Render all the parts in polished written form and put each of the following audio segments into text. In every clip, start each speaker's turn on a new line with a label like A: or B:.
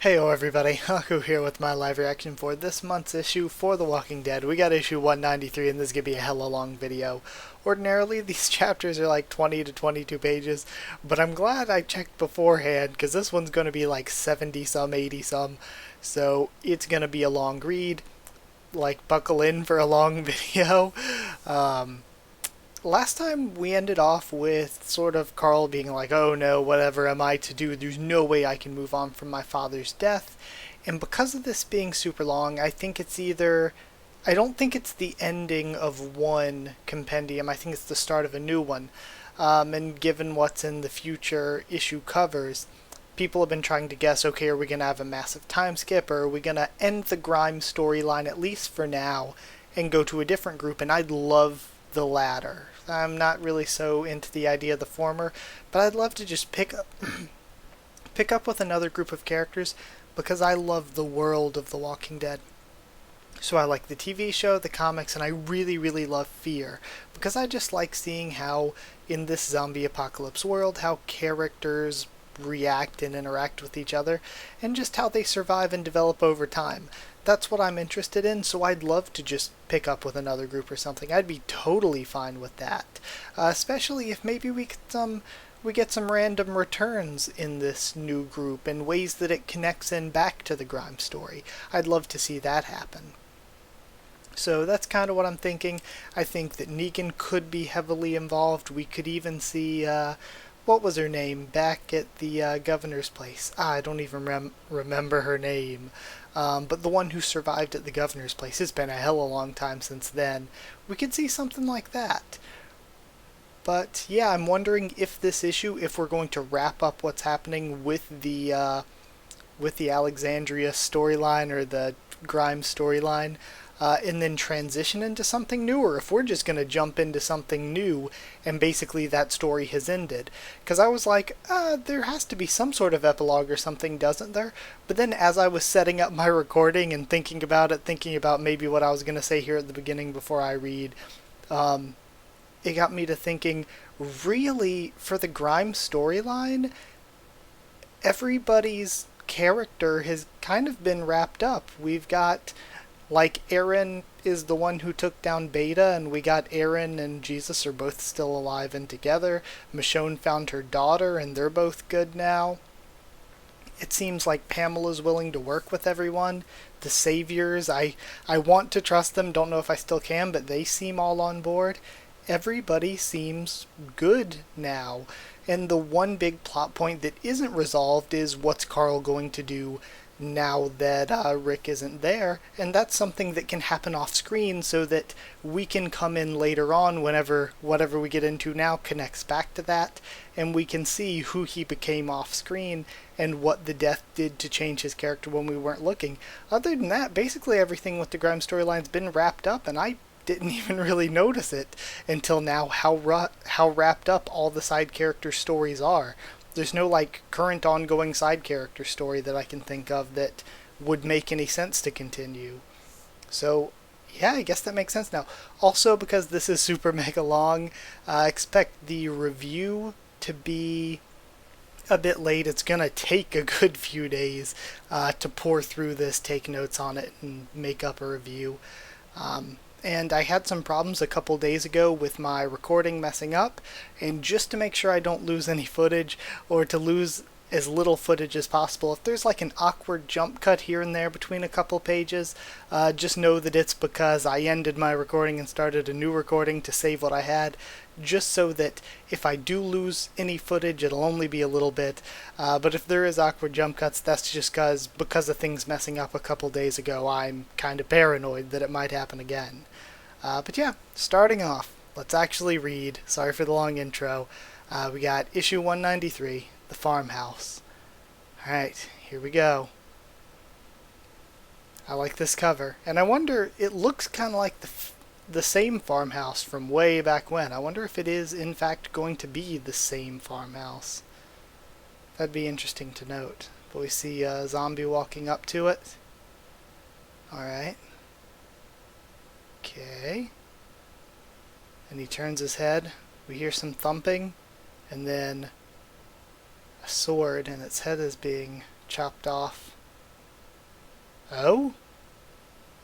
A: Heyo everybody, Haku here with my live reaction for this month's issue for The Walking Dead. We got issue 193 and this is going to be a hella long video. Ordinarily these chapters are like 20 to 22 pages, but I'm glad I checked beforehand because this one's going to be like 70 some, 80 some, so it's going to be a long read. Like buckle in for a long video. Last time we ended off with sort of Carl being like, oh no, whatever am I to do? There's no way I can move on from my father's death. And because of this being super long, I think it's either... I don't think it's the ending of one compendium. I think it's the start of a new one. And given what's in the future issue covers, people have been trying to guess, okay, are we going to have a massive time skip, or are we going to end the Grimes storyline, at least for now, and go to a different group? And I'd love the latter. I'm not really so into the idea of the former, but I'd love to just pick up with another group of characters because I love the world of The Walking Dead. So I like the TV show, the comics, and I really, really love Fear because I just like seeing how in this zombie apocalypse world, how characters react and interact with each other, and just how they survive and develop over time. That's what I'm interested in, so I'd love to just pick up with another group or something. I'd be totally fine with that, especially if maybe we get some random returns in this new group and ways that it connects in back to the Grimes story. I'd love to see that happen. So that's kind of what I'm thinking. I think that Negan could be heavily involved. We could even see what was her name back at the governor's place? I don't even remember her name. But the one who survived at the governor's place. It's been a hell of a long time since then. We could see something like that. But yeah, I'm wondering if this issue, if we're going to wrap up what's happening with the Alexandria storyline or the Grimes storyline, and then transition into something new, or if we're just going to jump into something new and basically that story has ended. Because I was like, there has to be some sort of epilogue or something, doesn't there? But then as I was setting up my recording and thinking about maybe what I was going to say here at the beginning before I read, it got me to thinking, really, for the Grimes storyline, everybody's character has kind of been wrapped up. We've got... like, Aaron is the one who took down Beta, and we got Aaron and Jesus are both still alive and together. Michonne found her daughter, and they're both good now. It seems like Pamela's willing to work with everyone. The Saviors, I want to trust them, don't know if I still can, but they seem all on board. Everybody seems good now. And the one big plot point that isn't resolved is what's Carl going to do now that Rick isn't there, and that's something that can happen off screen so that we can come in later on whenever whatever we get into now connects back to that, and we can see who he became off screen and what the death did to change his character when we weren't looking. Other than that, basically everything with the Grimes storyline's been wrapped up, and I didn't even really notice it until now how wrapped up all the side character stories are. There's no, like, current ongoing side character story that I can think of that would make any sense to continue. So, yeah, I guess that makes sense now. Also, because this is super mega long, expect the review to be a bit late. It's gonna take a good few days to pour through this, take notes on it, and make up a review. And I had some problems a couple days ago with my recording messing up, and just to make sure I don't lose any footage, or to lose as little footage as possible, if there's like an awkward jump cut here and there between a couple pages, just know that it's because I ended my recording and started a new recording to save what I had, just so that if I do lose any footage, it'll only be a little bit. But if there is awkward jump cuts, that's just because of things messing up a couple days ago, I'm kind of paranoid that it might happen again. But yeah, starting off, let's actually read. Sorry for the long intro. We got issue 193, The Farmhouse. Alright, here we go. I like this cover, and I wonder, it looks kind of like the same farmhouse from way back when. I wonder if it is in fact going to be the same farmhouse. That'd be interesting to note. But we see a zombie walking up to it. Alright. Okay. And he turns his head. We hear some thumping, and then a sword, and its head is being chopped off. Oh?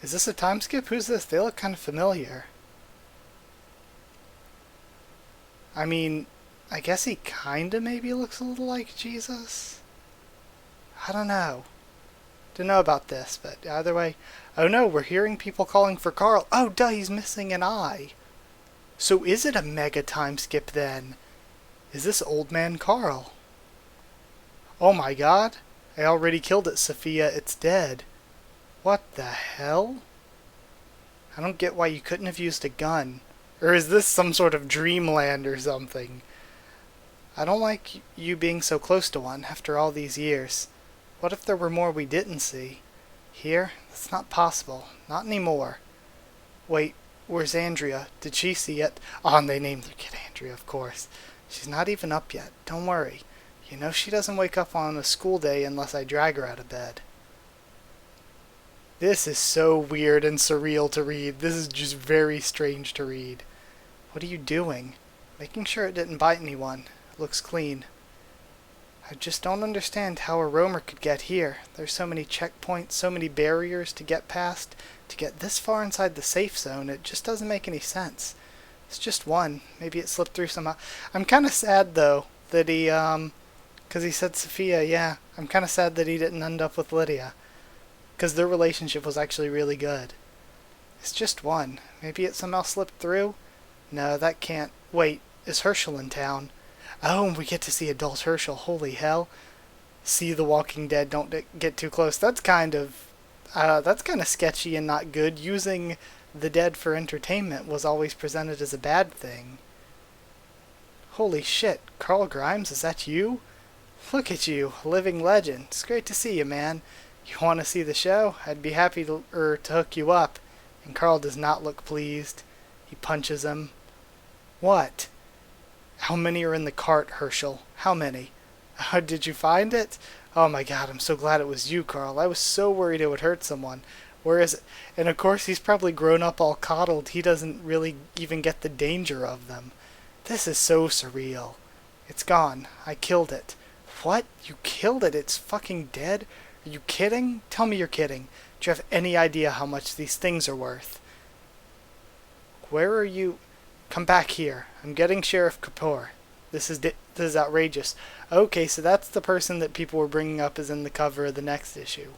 A: Is this a time skip? Who's this? They look kind of familiar. I mean, I guess he kinda maybe looks a little like Jesus? I don't know. Don't know about this, but either way. Oh no, we're hearing people calling for Carl. Oh duh, he's missing an eye. So is it a mega time skip then? Is this old man Carl? Oh my god. I already killed it, Sophia. It's dead. What the hell? I don't get why you couldn't have used a gun. Or is this some sort of dreamland or something? I don't like you being so close to one after all these years. What if there were more we didn't see? Here? That's not possible. Not anymore. Wait, where's Andrea? Did she see it? Oh, and they named their kid Andrea, of course. She's not even up yet. Don't worry. You know she doesn't wake up on a school day unless I drag her out of bed. This is so weird and surreal to read. This is just very strange to read. What are you doing? Making sure it didn't bite anyone. It looks clean. I just don't understand how a roamer could get here. There's so many checkpoints, so many barriers to get past. To get this far inside the safe zone, it just doesn't make any sense. It's just one. Maybe it slipped through somehow. I'm kind of sad, though, that he, because he said Sophia, yeah. I'm kind of sad that he didn't end up with Lydia. Because their relationship was actually really good. It's just one. Maybe it somehow slipped through? No, that can't. Wait, is Herschel in town? Oh, and we get to see adult Herschel. Holy hell. See The Walking Dead, don't get too close. That's kind of sketchy and not good. Using the dead for entertainment was always presented as a bad thing. Holy shit, Carl Grimes, is that you? Look at you, a living legend. It's great to see you, man. You want to see the show? I'd be happy to hook you up. And Carl does not look pleased. He punches him. What? How many are in the cart, Herschel? How many? Did you find it? Oh my god, I'm so glad it was you, Carl. I was so worried it would hurt someone. Where is it? And of course he's probably grown up all coddled. He doesn't really even get the danger of them. This is so surreal. It's gone. I killed it. What? You killed it? It's fucking dead? Are you kidding? Tell me you're kidding. Do you have any idea how much these things are worth? Where are you? Come back here. I'm getting Sheriff Kapoor. This is outrageous. Okay, so that's the person that people were bringing up as in the cover of the next issue.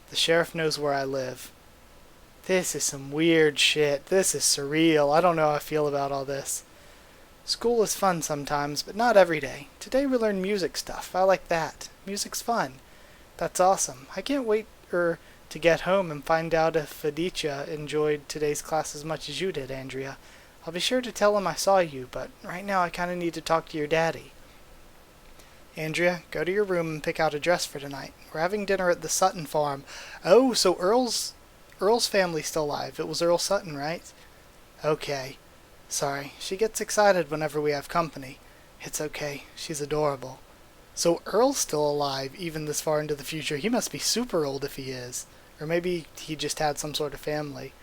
A: The sheriff knows where I live. This is some weird shit. This is surreal. I don't know how I feel about all this. School is fun sometimes, but not every day. Today we learned music stuff. I like that. Music's fun. That's awesome. I can't wait to get home and find out if Aditya enjoyed today's class as much as you did, Andrea. I'll be sure to tell him I saw you, but right now I kinda need to talk to your daddy. Andrea, go to your room and pick out a dress for tonight. We're having dinner at the Sutton farm. Oh, so Earl's family's still alive. It was Earl Sutton, right? Okay. Sorry. She gets excited whenever we have company. It's okay. She's adorable. So Earl's still alive, even this far into the future. He must be super old if he is. Or maybe he just had some sort of family.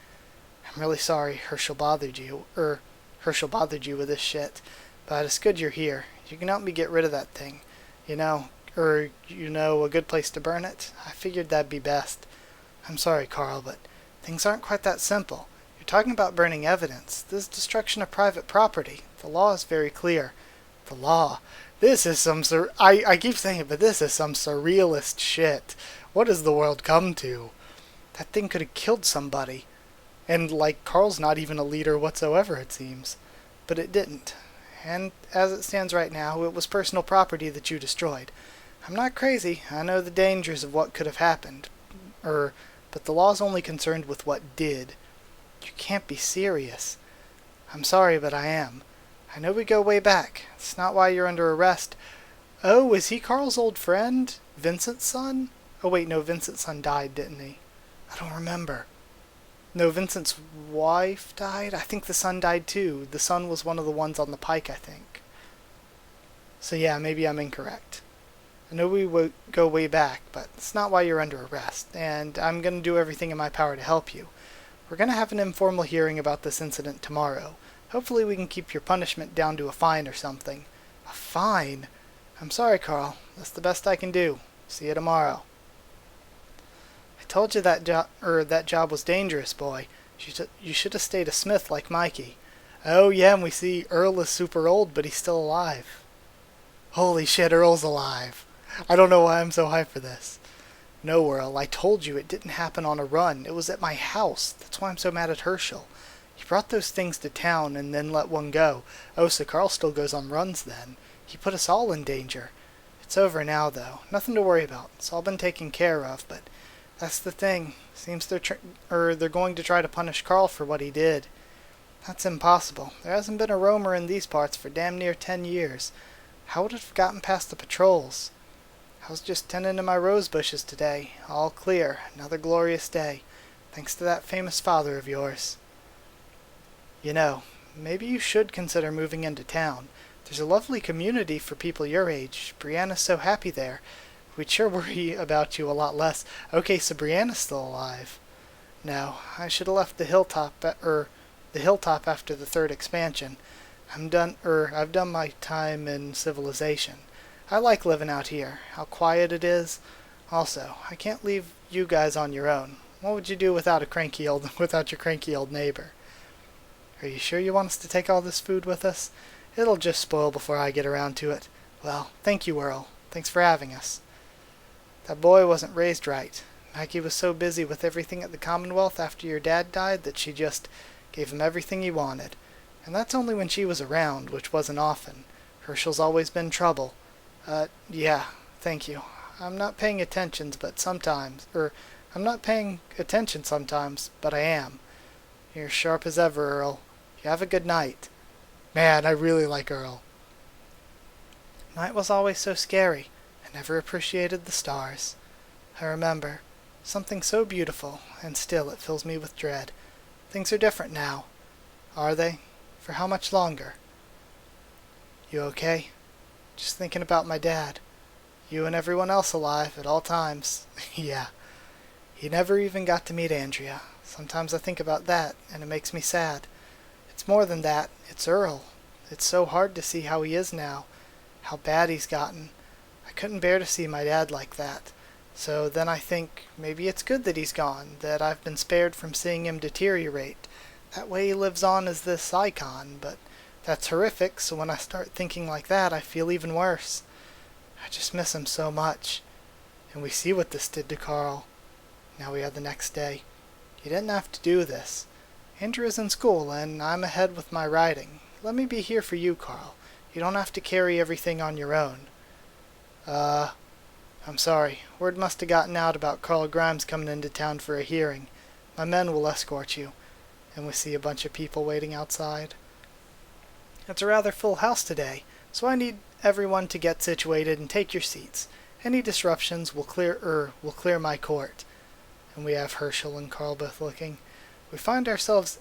A: I'm really sorry Herschel bothered you with this shit. But it's good you're here. You can help me get rid of that thing. A good place to burn it? I figured that'd be best. I'm sorry, Carl, but things aren't quite that simple. You're talking about burning evidence. This is destruction of private property. The law is very clear. The law. This is some I keep saying it, but this is some surrealist shit. What has the world come to? That thing could have killed somebody. And, Carl's not even a leader whatsoever, it seems. But it didn't. And as it stands right now, it was personal property that you destroyed. I'm not crazy. I know the dangers of what could have happened. But the law's only concerned with what did. You can't be serious. I'm sorry, but I am. I know we go way back. It's not why you're under arrest. Oh, is he Carl's old friend? Vincent's son? Oh wait, no, Vincent's son died, didn't he? I don't remember. No, Vincent's wife died? I think the son died too. The son was one of the ones on the pike, I think. So yeah, maybe I'm incorrect. I know we go way back, but it's not why you're under arrest, and I'm going to do everything in my power to help you. We're going to have an informal hearing about this incident tomorrow. Hopefully we can keep your punishment down to a fine or something. A fine? I'm sorry, Carl. That's the best I can do. See you tomorrow. I told you that job was dangerous, boy. You should have stayed a smith like Mikey. Oh yeah, and we see Earl is super old, but he's still alive. Holy shit, Earl's alive. I don't know why I'm so hyped for this. No, Earl, I told you it didn't happen on a run. It was at my house. That's why I'm so mad at Herschel. He brought those things to town and then let one go. Oh, so Carl still goes on runs then. He put us all in danger. It's over now, though. Nothing to worry about. It's all been taken care of, but that's the thing. Seems they're going to try to punish Carl for what he did. That's impossible. There hasn't been a roamer in these parts for damn near 10 years. How would it have gotten past the patrols? I was just tending to my rose bushes today. All clear. Another glorious day. Thanks to that famous father of yours. You know, maybe you should consider moving into town. There's a lovely community for people your age. Brianna's so happy there. We'd sure worry about you a lot less. Okay, so Brianna's still alive. No, I should have left the hilltop after the third expansion. I've done my time in civilization. I like living out here, how quiet it is. Also, I can't leave you guys on your own. What would you do without your cranky old neighbor? Are you sure you want us to take all this food with us? It'll just spoil before I get around to it. Well, thank you, Earl. Thanks for having us. That boy wasn't raised right. Maggie was so busy with everything at the Commonwealth after your dad died that she just gave him everything he wanted. And that's only when she was around, which wasn't often. Herschel's always been trouble. Yeah, thank you. I'm not paying attention sometimes, but I am. You're sharp as ever, Earl. You have a good night. Man, I really like Earl. Night was always so scary. I never appreciated the stars. I remember. Something so beautiful, and still it fills me with dread. Things are different now. Are they? For how much longer? You okay? Just thinking about my dad. You and everyone else alive at all times. Yeah. He never even got to meet Andrea. Sometimes I think about that, and it makes me sad. It's more than that. It's Earl. It's so hard to see how he is now. How bad he's gotten. I couldn't bear to see my dad like that. So then I think maybe it's good that he's gone, that I've been spared from seeing him deteriorate. That way he lives on as this icon, but that's horrific, so when I start thinking like that, I feel even worse. I just miss him so much. And we see what this did to Carl. Now we are the next day. You didn't have to do this. Andrew's in school, and I'm ahead with my writing. Let me be here for you, Carl. You don't have to carry everything on your own. I'm sorry. Word must have gotten out about Carl Grimes coming into town for a hearing. My men will escort you. And we see a bunch of people waiting outside. It's a rather full house today, so I need everyone to get situated and take your seats. Any disruptions will clear my court. And we have Herschel and Carl both looking. We find ourselves...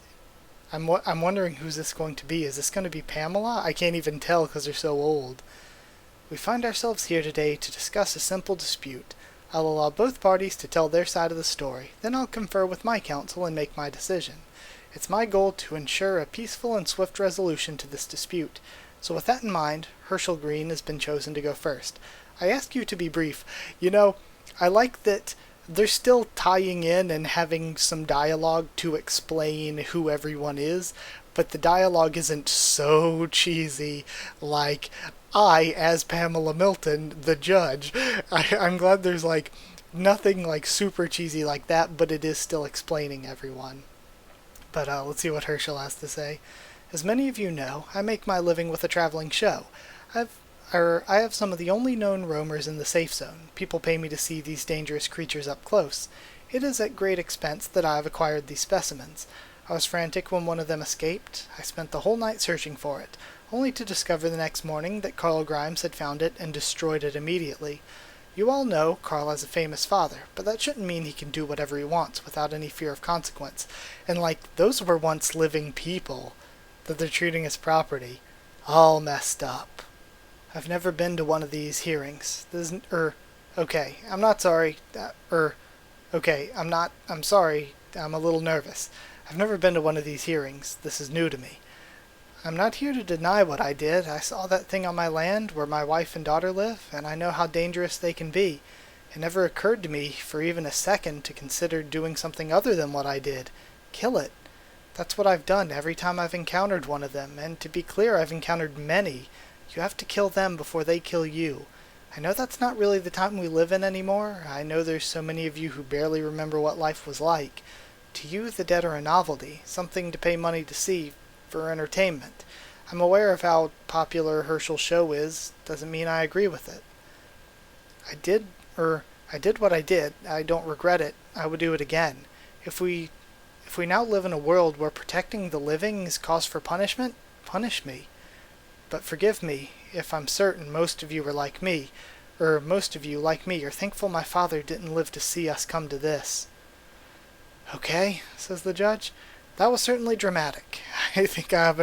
A: I'm wondering who's this going to be. Is this going to be Pamela? I can't even tell because they're so old. We find ourselves here today to discuss a simple dispute. I'll allow both parties to tell their side of the story. Then I'll confer with my counsel and make my decision. It's my goal to ensure a peaceful and swift resolution to this dispute. So with that in mind, Herschel Green has been chosen to go first. I ask you to be brief. You know, I like that they're still tying in and having some dialogue to explain who everyone is, but the dialogue isn't so cheesy like I, as Pamela Milton, the judge. I'm glad there's nothing super cheesy like that, but it is still explaining everyone. But let's see what Herschel has to say. As many of you know, I make my living with a traveling show. I have some of the only known roamers in the safe zone. People pay me to see these dangerous creatures up close. It is at great expense that I have acquired these specimens. I was frantic when one of them escaped. I spent the whole night searching for it, only to discover the next morning that Carl Grimes had found it and destroyed it immediately. You all know Carl has a famous father, but that shouldn't mean he can do whatever he wants without any fear of consequence. And those were once living people that they're treating as property. All messed up. I've never been to one of these hearings. I'm sorry, I'm a little nervous. I've never been to one of these hearings. This is new to me. I'm not here to deny what I did. I saw that thing on my land where my wife and daughter live, and I know how dangerous they can be. It never occurred to me for even a second to consider doing something other than what I did. Kill it. That's what I've done every time I've encountered one of them, and to be clear, I've encountered many. You have to kill them before they kill you. I know that's not really the time we live in anymore. I know there's so many of you who barely remember what life was like. To you, the dead are a novelty, something to pay money to see for entertainment. I'm aware of how popular Herschel's show is. Doesn't mean I agree with it. I did what I did. I don't regret it. I would do it again. If we now live in a world where protecting the living is cause for punishment, punish me. But forgive me if I'm certain most of you are like me, or most of you, like me, are thankful my father didn't live to see us come to this. Okay, says the judge. That was certainly dramatic. I think I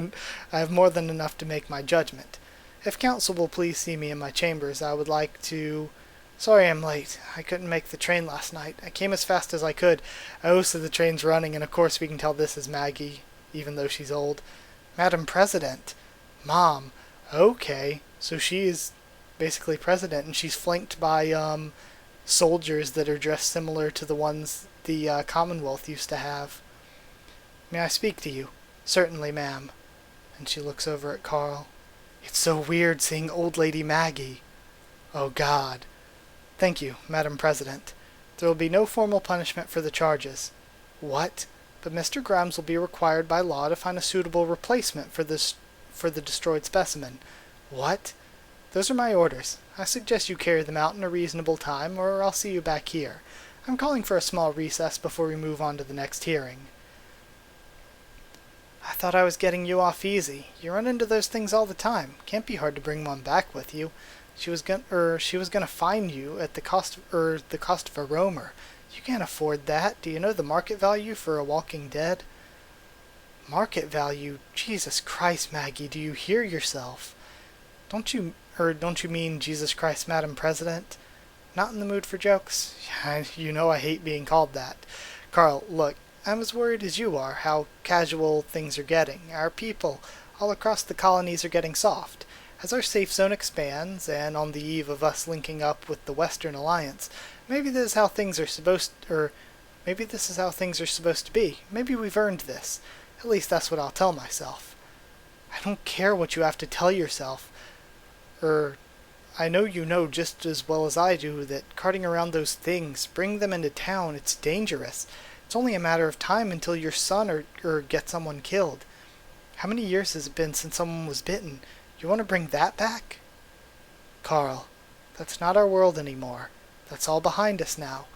A: have more than enough to make my judgment. If counsel will please see me in my chambers, I would like to... Sorry I'm late. I couldn't make the train last night. I came as fast as I could. Oh, so the train's running, and of course we can tell this is Maggie, even though she's old. Madam President. Mom. Okay. So she is basically president, and she's flanked by, soldiers that are dressed similar to the ones the Commonwealth used to have. May I speak to you? Certainly, ma'am. And she looks over at Carl. It's so weird seeing old lady Maggie. Oh, God. Thank you, Madam President. There will be no formal punishment for the charges. What? But Mr. Grimes will be required by law to find a suitable replacement for the destroyed specimen. What? Those are my orders. I suggest you carry them out in a reasonable time, or I'll see you back here. I'm calling for a small recess before we move on to the next hearing. I thought I was getting you off easy. You run into those things all the time. Can't be hard to bring one back with you. She was gonna fine you at the cost of a roamer. You can't afford that. Do you know the market value for a walking dead? Market value? Jesus Christ, Maggie, do you hear yourself? Don't you mean Jesus Christ, Madam President? Not in the mood for jokes? You know I hate being called that. Carl, look, I'm as worried as you are how casual things are getting. Our people all across the colonies are getting soft. As our safe zone expands, and on the eve of us linking up with the Western Alliance, maybe this is how things are supposed to be. Maybe we've earned this. At least that's what I'll tell myself. I don't care what you have to tell yourself. I know you know just as well as I do that carting around those things, bring them into town, it's dangerous. It's only a matter of time until your son or get someone killed. How many years has it been since someone was bitten? You want to bring that back? Carl, that's not our world anymore. That's all behind us now.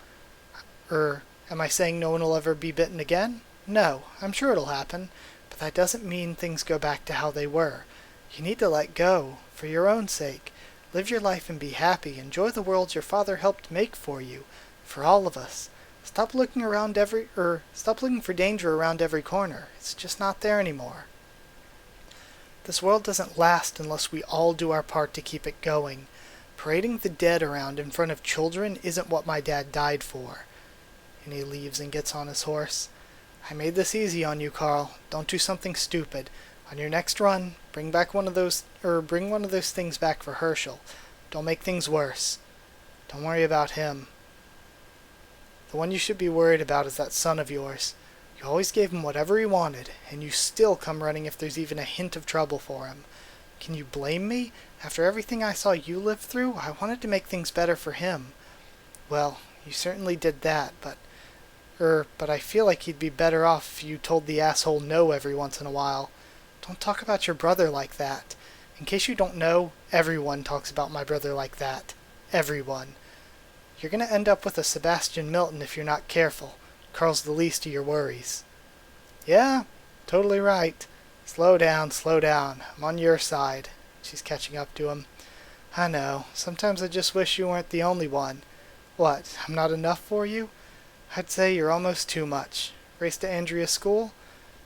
A: Am I saying no one will ever be bitten again? No, I'm sure it'll happen, but that doesn't mean things go back to how they were. You need to let go, for your own sake. Live your life and be happy. Enjoy the world your father helped make for you, for all of us. Stop looking for danger around every corner. It's just not there anymore. This world doesn't last unless we all do our part to keep it going. Parading the dead around in front of children isn't what my dad died for. And he leaves and gets on his horse. I made this easy on you, Carl. Don't do something stupid. On your next run, bring one of those things back for Herschel. Don't make things worse. Don't worry about him. The one you should be worried about is that son of yours. You always gave him whatever he wanted, and you still come running if there's even a hint of trouble for him. Can you blame me? After everything I saw you live through, I wanted to make things better for him. Well, you certainly did that, but I feel like he'd be better off if you told the asshole no every once in a while. Don't talk about your brother like that. In case you don't know, everyone talks about my brother like that. Everyone. You're gonna end up with a Sebastian Milton if you're not careful. Carl's the least of your worries. Yeah, totally right. Slow down. I'm on your side. She's catching up to him. I know. Sometimes I just wish you weren't the only one. What, I'm not enough for you? I'd say you're almost too much. Race to Andrea's school?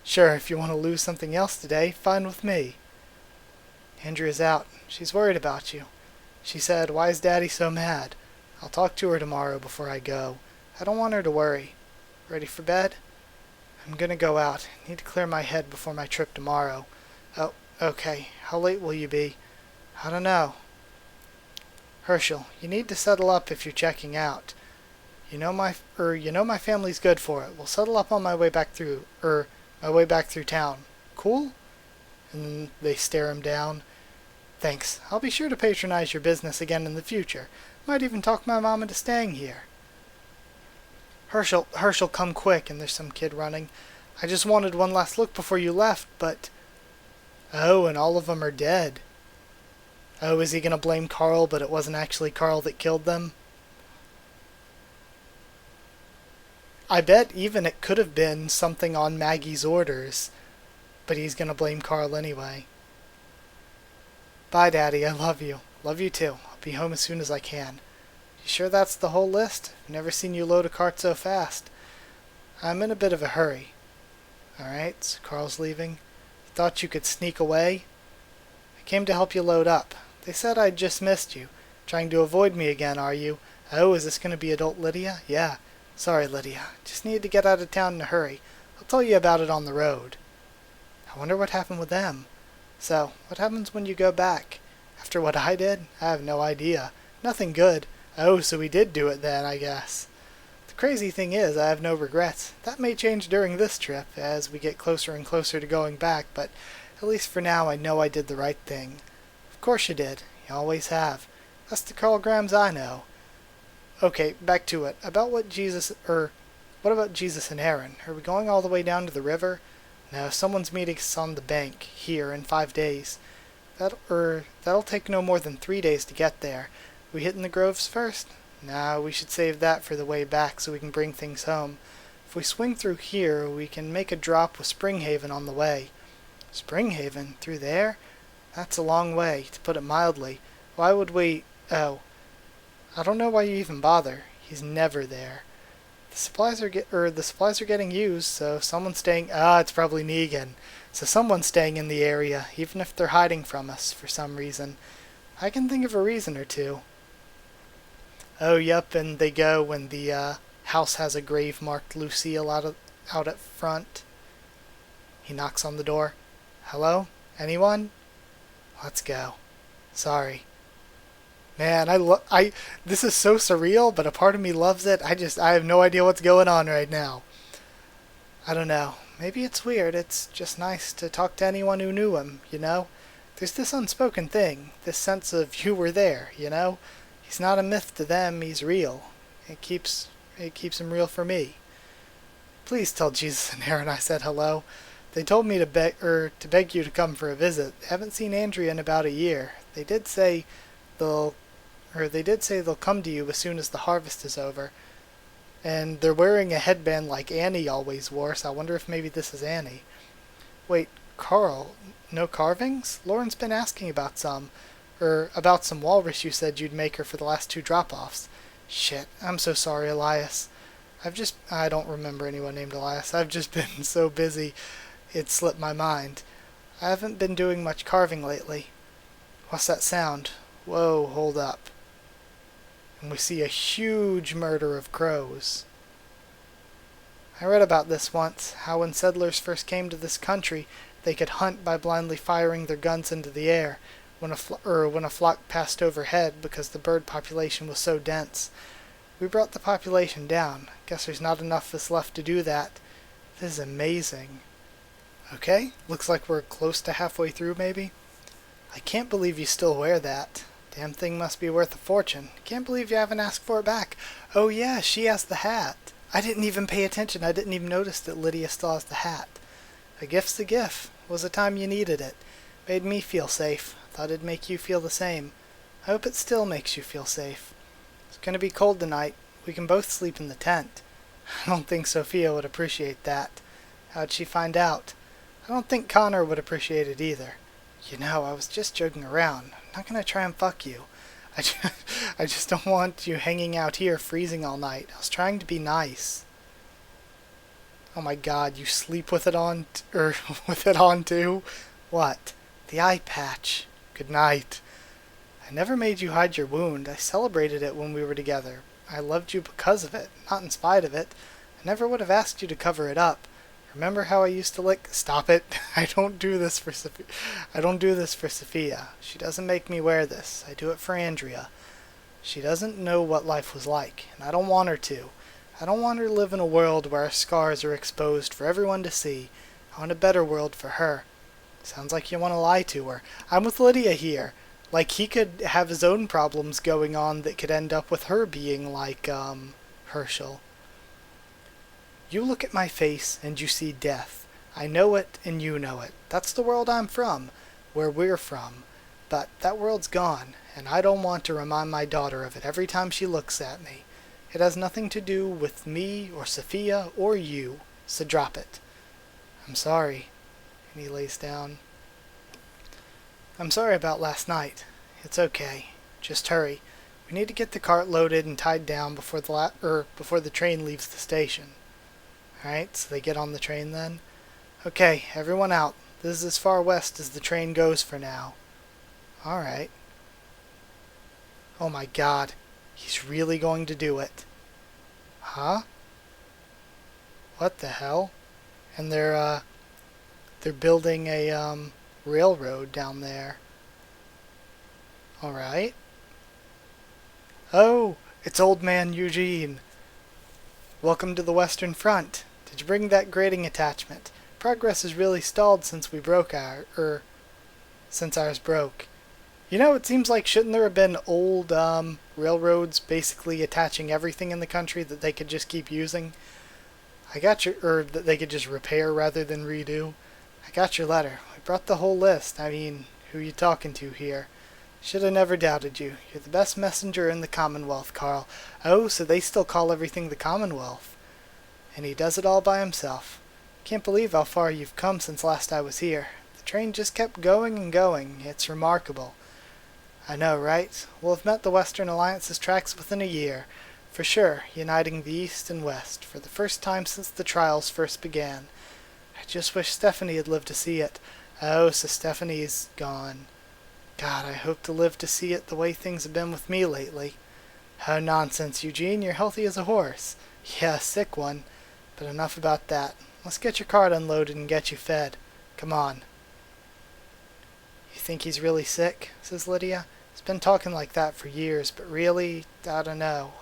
A: Sure, if you want to lose something else today, fine with me. Andrea's out. She's worried about you. She said, "Why is Daddy so mad?" I'll talk to her tomorrow before I go. I don't want her to worry. Ready for bed? I'm gonna go out. Need to clear my head before my trip tomorrow. Oh, okay. How late will you be? I don't know. Herschel, you need to settle up if you're checking out. You know my family's good for it. We'll settle up on my way back through, my way back through town. Cool? And they stare him down. Thanks. I'll be sure to patronize your business again in the future. Might even talk my mom into staying here. Herschel, come quick, and there's some kid running. I just wanted one last look before you left, but... Oh, and all of them are dead. Oh, is he gonna blame Carl, but it wasn't actually Carl that killed them? I bet even it could have been something on Maggie's orders, but he's gonna blame Carl anyway. Bye, Daddy, I love you. Love you too. I'll be home as soon as I can. You sure that's the whole list? I've never seen you load a cart so fast. I'm in a bit of a hurry. Alright, so Carl's leaving. Thought you could sneak away? I came to help you load up. They said I'd just missed you. Trying to avoid me again, are you? Oh, is this going to be adult Lydia? Yeah. Sorry, Lydia. Just needed to get out of town in a hurry. I'll tell you about it on the road. I wonder what happened with them. So, what happens when you go back? After what I did? I have no idea. Nothing good. Oh, so we did do it then, I guess. The crazy thing is, I have no regrets. That may change during this trip, as we get closer and closer to going back, but at least for now I know I did the right thing. Of course you did. You always have. That's the Carl Grams I know. Okay, back to it. What about Jesus and Aaron? Are we going all the way down to the river? No, someone's meeting us on the bank, here, in 5 days. That'll take no more than 3 days to get there. We hitting the groves first? Nah, we should save that for the way back so we can bring things home. If we swing through here, we can make a drop with Springhaven on the way. Springhaven? Through there? That's a long way, to put it mildly. Why would we... Oh. I don't know why you even bother. He's never there. The supplies are getting used, so someone's staying... it's probably Negan. So someone's staying in the area, even if they're hiding from us for some reason. I can think of a reason or two. Oh, yep, and they go when the house has a grave marked Lucille out at front. He knocks on the door. Hello? Anyone? Let's go. Sorry. Man, this is so surreal, but a part of me loves it. I have no idea what's going on right now. I don't know. Maybe it's weird. It's just nice to talk to anyone who knew him, you know? There's this unspoken thing, this sense of you were there, you know? He's not a myth to them, he's real. It keeps him real for me. Please tell Jesus and Aaron I said hello. They told me to beg you to come for a visit. They haven't seen Andrea in about a year. They did say they'll come to you as soon as the harvest is over. And they're wearing a headband like Annie always wore, so I wonder if maybe this is Annie. Wait, Carl, no carvings? Lauren's been asking about some walrus you said you'd make her for the last 2 drop-offs. Shit, I'm so sorry, Elias. I don't remember anyone named Elias. I've just been so busy, it slipped my mind. I haven't been doing much carving lately. What's that sound? Whoa, hold up. And we see a huge murder of crows. I read about this once, how when settlers first came to this country, they could hunt by blindly firing their guns into the air when a flock passed overhead because the bird population was so dense. We brought the population down. Guess there's not enough of us left to do that. This is amazing. Okay, looks like we're close to halfway through maybe. I can't believe you still wear that. Damn thing must be worth a fortune. Can't believe you haven't asked for it back. Oh yeah, she has the hat. I didn't even pay attention. I didn't even notice that Lydia still has the hat. A gift's a gift. Was the time you needed it. Made me feel safe. Thought it'd make you feel the same. I hope it still makes you feel safe. It's gonna be cold tonight. We can both sleep in the tent. I don't think Sophia would appreciate that. How'd she find out? I don't think Connor would appreciate it either. You know, I was just joking around. I'm not gonna try and fuck you. I just don't want you hanging out here freezing all night. I was trying to be nice. Oh my god, you sleep with it on, with it on too? What? The eye patch. Good night. I never made you hide your wound. I celebrated it when we were together. I loved you because of it, not in spite of it. I never would have asked you to cover it up. Remember how I used to lick... Stop it. I don't do this for Sophia. She doesn't make me wear this. I do it for Andrea. She doesn't know what life was like, and I don't want her to. I don't want her to live in a world where our scars are exposed for everyone to see. I want a better world for her. Sounds like you want to lie to her. I'm with Lydia here. Like, he could have his own problems going on that could end up with her being like, Herschel. You look at my face and you see death. I know it and you know it. That's the world I'm from, where we're from. But that world's gone, and I don't want to remind my daughter of it every time she looks at me. It has nothing to do with me or Sophia or you, so drop it. I'm sorry. And he lays down. I'm sorry about last night. It's okay. Just hurry. We need to get the cart loaded and tied down before the train leaves the station. Alright, so they get on the train then. Okay, everyone out. This is as far west as the train goes for now. Alright. Oh my god. He's really going to do it. Huh? What the hell? And they're building a, railroad down there. Alright. Oh, it's Old Man Eugene. Welcome to the Western Front. Did you bring that grating attachment? Progress has really stalled since since ours broke. You know, it seems like shouldn't there have been old, railroads basically attaching everything in the country that they could just keep using? That they could just repair rather than redo. I got your letter. We brought the whole list. I mean, who you talking to here? Should have never doubted you. You're the best messenger in the Commonwealth, Carl. Oh, so they still call everything the Commonwealth. And he does it all by himself. Can't believe how far you've come since last I was here. The train just kept going and going. It's remarkable. I know, right? We'll have met the Western Alliance's tracks within a year. For sure, uniting the East and West, for the first time since the trials first began. I just wish Stephanie had lived to see it. Oh, so Stephanie's gone. God, I hope to live to see it the way things have been with me lately. Oh, nonsense, Eugene, you're healthy as a horse. Yeah, a sick one. But enough about that. Let's get your cart unloaded and get you fed. Come on. You think he's really sick? Says Lydia. He's been talking like that for years, but really, I don't know.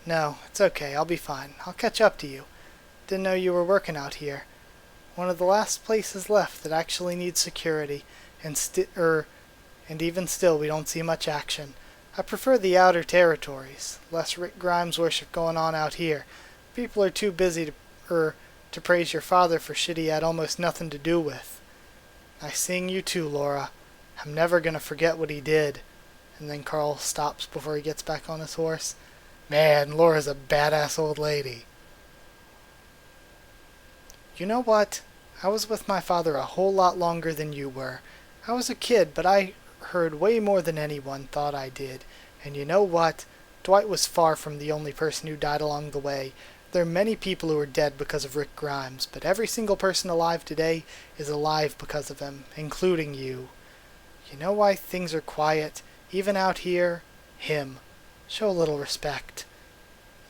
A: No, it's okay, I'll be fine. I'll catch up to you. Didn't know you were working out here. One of the last places left that actually needs security, and even still we don't see much action. I prefer the outer territories. Less Rick Grimes worship going on out here. People are too busy to praise your father for shit he had almost nothing to do with. Nice seeing you too, Laura. I'm never gonna forget what he did. And then Carl stops before he gets back on his horse. Man, Laura's a badass old lady. You know what? I was with my father a whole lot longer than you were. I was a kid, but I heard way more than anyone thought I did. And you know what? Dwight was far from the only person who died along the way. There are many people who are dead because of Rick Grimes, but every single person alive today is alive because of him, including you. You know why things are quiet, even out here? Him. Show a little respect.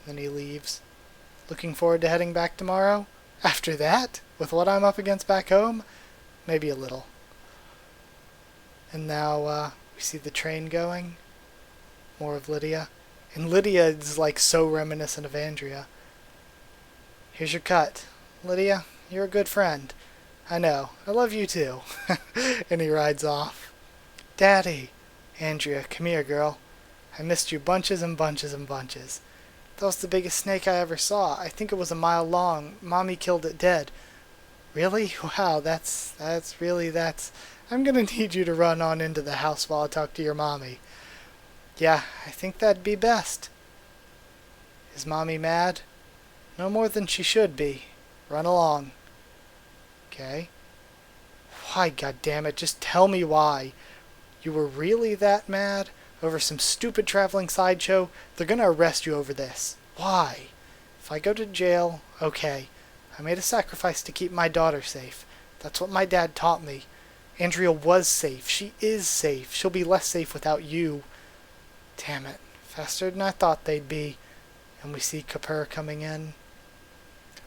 A: Then he leaves. Looking forward to heading back tomorrow? After that? With what I'm up against back home? Maybe a little. And now, we see the train going. More of Lydia. And Lydia is like so reminiscent of Andrea. Here's your cut. Lydia, you're a good friend. I know. I love you too. And he rides off. Daddy. Andrea, come here, girl. I missed you bunches and bunches and bunches. That was the biggest snake I ever saw. I think it was a mile long. Mommy killed it dead. Really? Wow, that's... I'm gonna need you to run on into the house while I talk to your mommy. Yeah, I think that'd be best. Is Mommy mad? No more than she should be. Run along. Okay. Why, goddammit, just tell me why. You were really that mad? Over some stupid traveling sideshow? They're gonna arrest you over this. Why? If I go to jail, okay. I made a sacrifice to keep my daughter safe. That's what my dad taught me. Andrea was safe. She is safe. She'll be less safe without you. Damn it. Faster than I thought they'd be. And we see Kapoor coming in.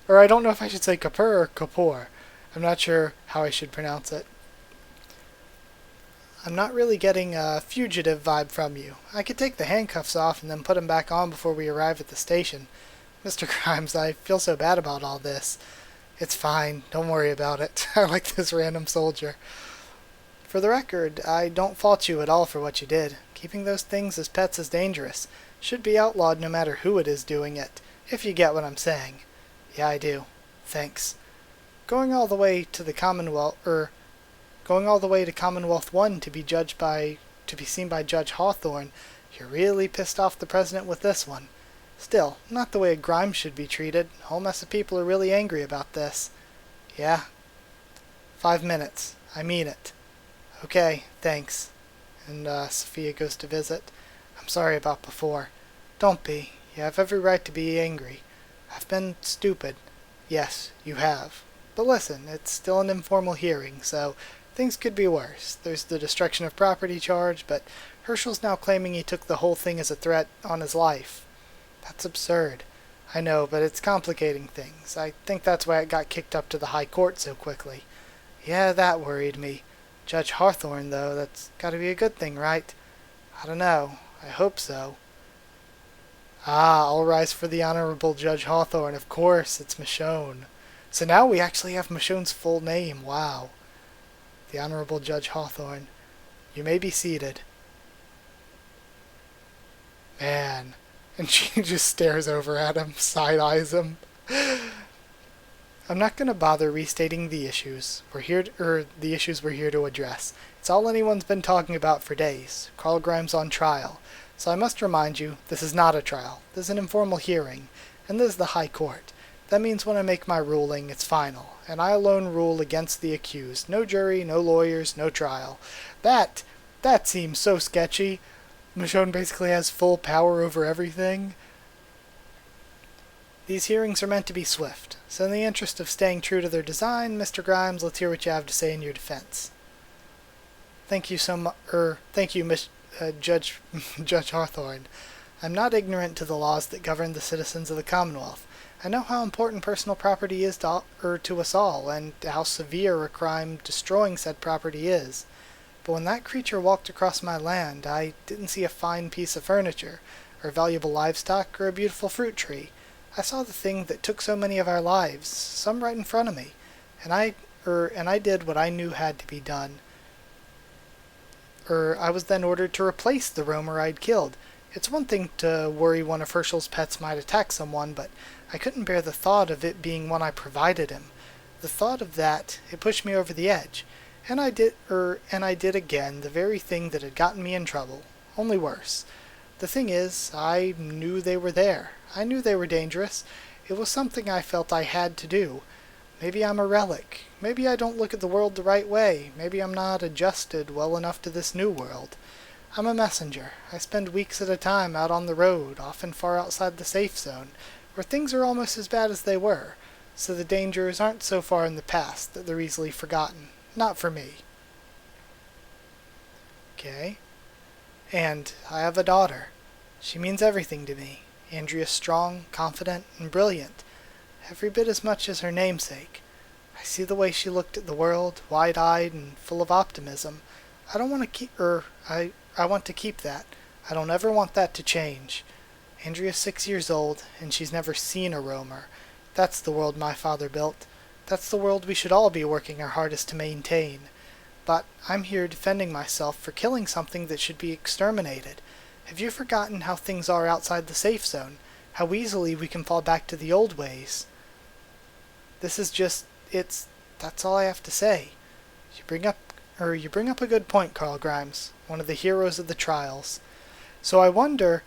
A: Or I don't know if I should say Kapoor or Kapoor. I'm not sure how I should pronounce it. I'm not really getting a fugitive vibe from you. I could take the handcuffs off and then put 'em back on before we arrive at the station. Mr. Grimes, I feel so bad about all this. It's fine, don't worry about it. I like this random soldier. For the record, I don't fault you at all for what you did. Keeping those things as pets is dangerous. Should be outlawed no matter who it is doing it, if you get what I'm saying. Yeah, I do. Thanks. Going all the way to the Commonwealth 1 to be seen by Judge Hawthorne, you really pissed off the president with this one. Still, not the way a Grimes should be treated. A whole mess of people are really angry about this. Yeah? 5 minutes. I mean it. Okay, thanks. And Sophia goes to visit. I'm sorry about before. Don't be. You have every right to be angry. I've been stupid. Yes, you have. But listen, it's still an informal hearing, so things could be worse. There's the destruction of property charge, but Herschel's now claiming he took the whole thing as a threat on his life. That's absurd. I know, but it's complicating things. I think that's why it got kicked up to the High Court so quickly. Yeah, that worried me. Judge Hawthorne, though, that's gotta be a good thing, right? I don't know. I hope so. Ah, all rise for the Honorable Judge Hawthorne. Of course, it's Michonne. So now we actually have Michonne's full name. Wow. The Honorable Judge Hawthorne. You may be seated. Man. And she just stares over at him, side-eyes him. I'm not going to bother restating the issues we're here to address. It's all anyone's been talking about for days. Carl Grimes on trial. So I must remind you, this is not a trial. This is an informal hearing, and this is the High Court. That means when I make my ruling, it's final, and I alone rule against the accused. No jury, no lawyers, no trial. That seems so sketchy. Michonne basically has full power over everything. These hearings are meant to be swift, so in the interest of staying true to their design, Mr. Grimes, let's hear what you have to say in your defense. Thank you, Judge Hawthorne. I'm not ignorant to the laws that govern the citizens of the Commonwealth. I know how important personal property is to us all, and how severe a crime destroying said property is. But when that creature walked across my land, I didn't see a fine piece of furniture, or valuable livestock, or a beautiful fruit tree. I saw the thing that took so many of our lives, some right in front of me, and I did what I knew had to be done. I was then ordered to replace the roamer I'd killed. It's one thing to worry one of Herschel's pets might attack someone, but I couldn't bear the thought of it being one I provided him. The thought of that, it pushed me over the edge. And I did again the very thing that had gotten me in trouble, only worse. The thing is, I knew they were there. I knew they were dangerous. It was something I felt I had to do. Maybe I'm a relic. Maybe I don't look at the world the right way. Maybe I'm not adjusted well enough to this new world. I'm a messenger. I spend weeks at a time out on the road, often far outside the safe zone, where things are almost as bad as they were, so the dangers aren't so far in the past that they're easily forgotten. Not for me. Okay. And I have a daughter. She means everything to me. Andrea's strong, confident, and brilliant. Every bit as much as her namesake. I see the way she looked at the world, wide-eyed and full of optimism. I don't want to keep I want to keep that. I don't ever want that to change. Andrea's 6 years old, and she's never seen a roamer. That's the world my father built. That's the world we should all be working our hardest to maintain. But I'm here defending myself for killing something that should be exterminated. Have you forgotten how things are outside the safe zone? How easily we can fall back to the old ways? This is just, that's all I have to say. You bring up a good point, Carl Grimes, one of the heroes of the trials. So I wonder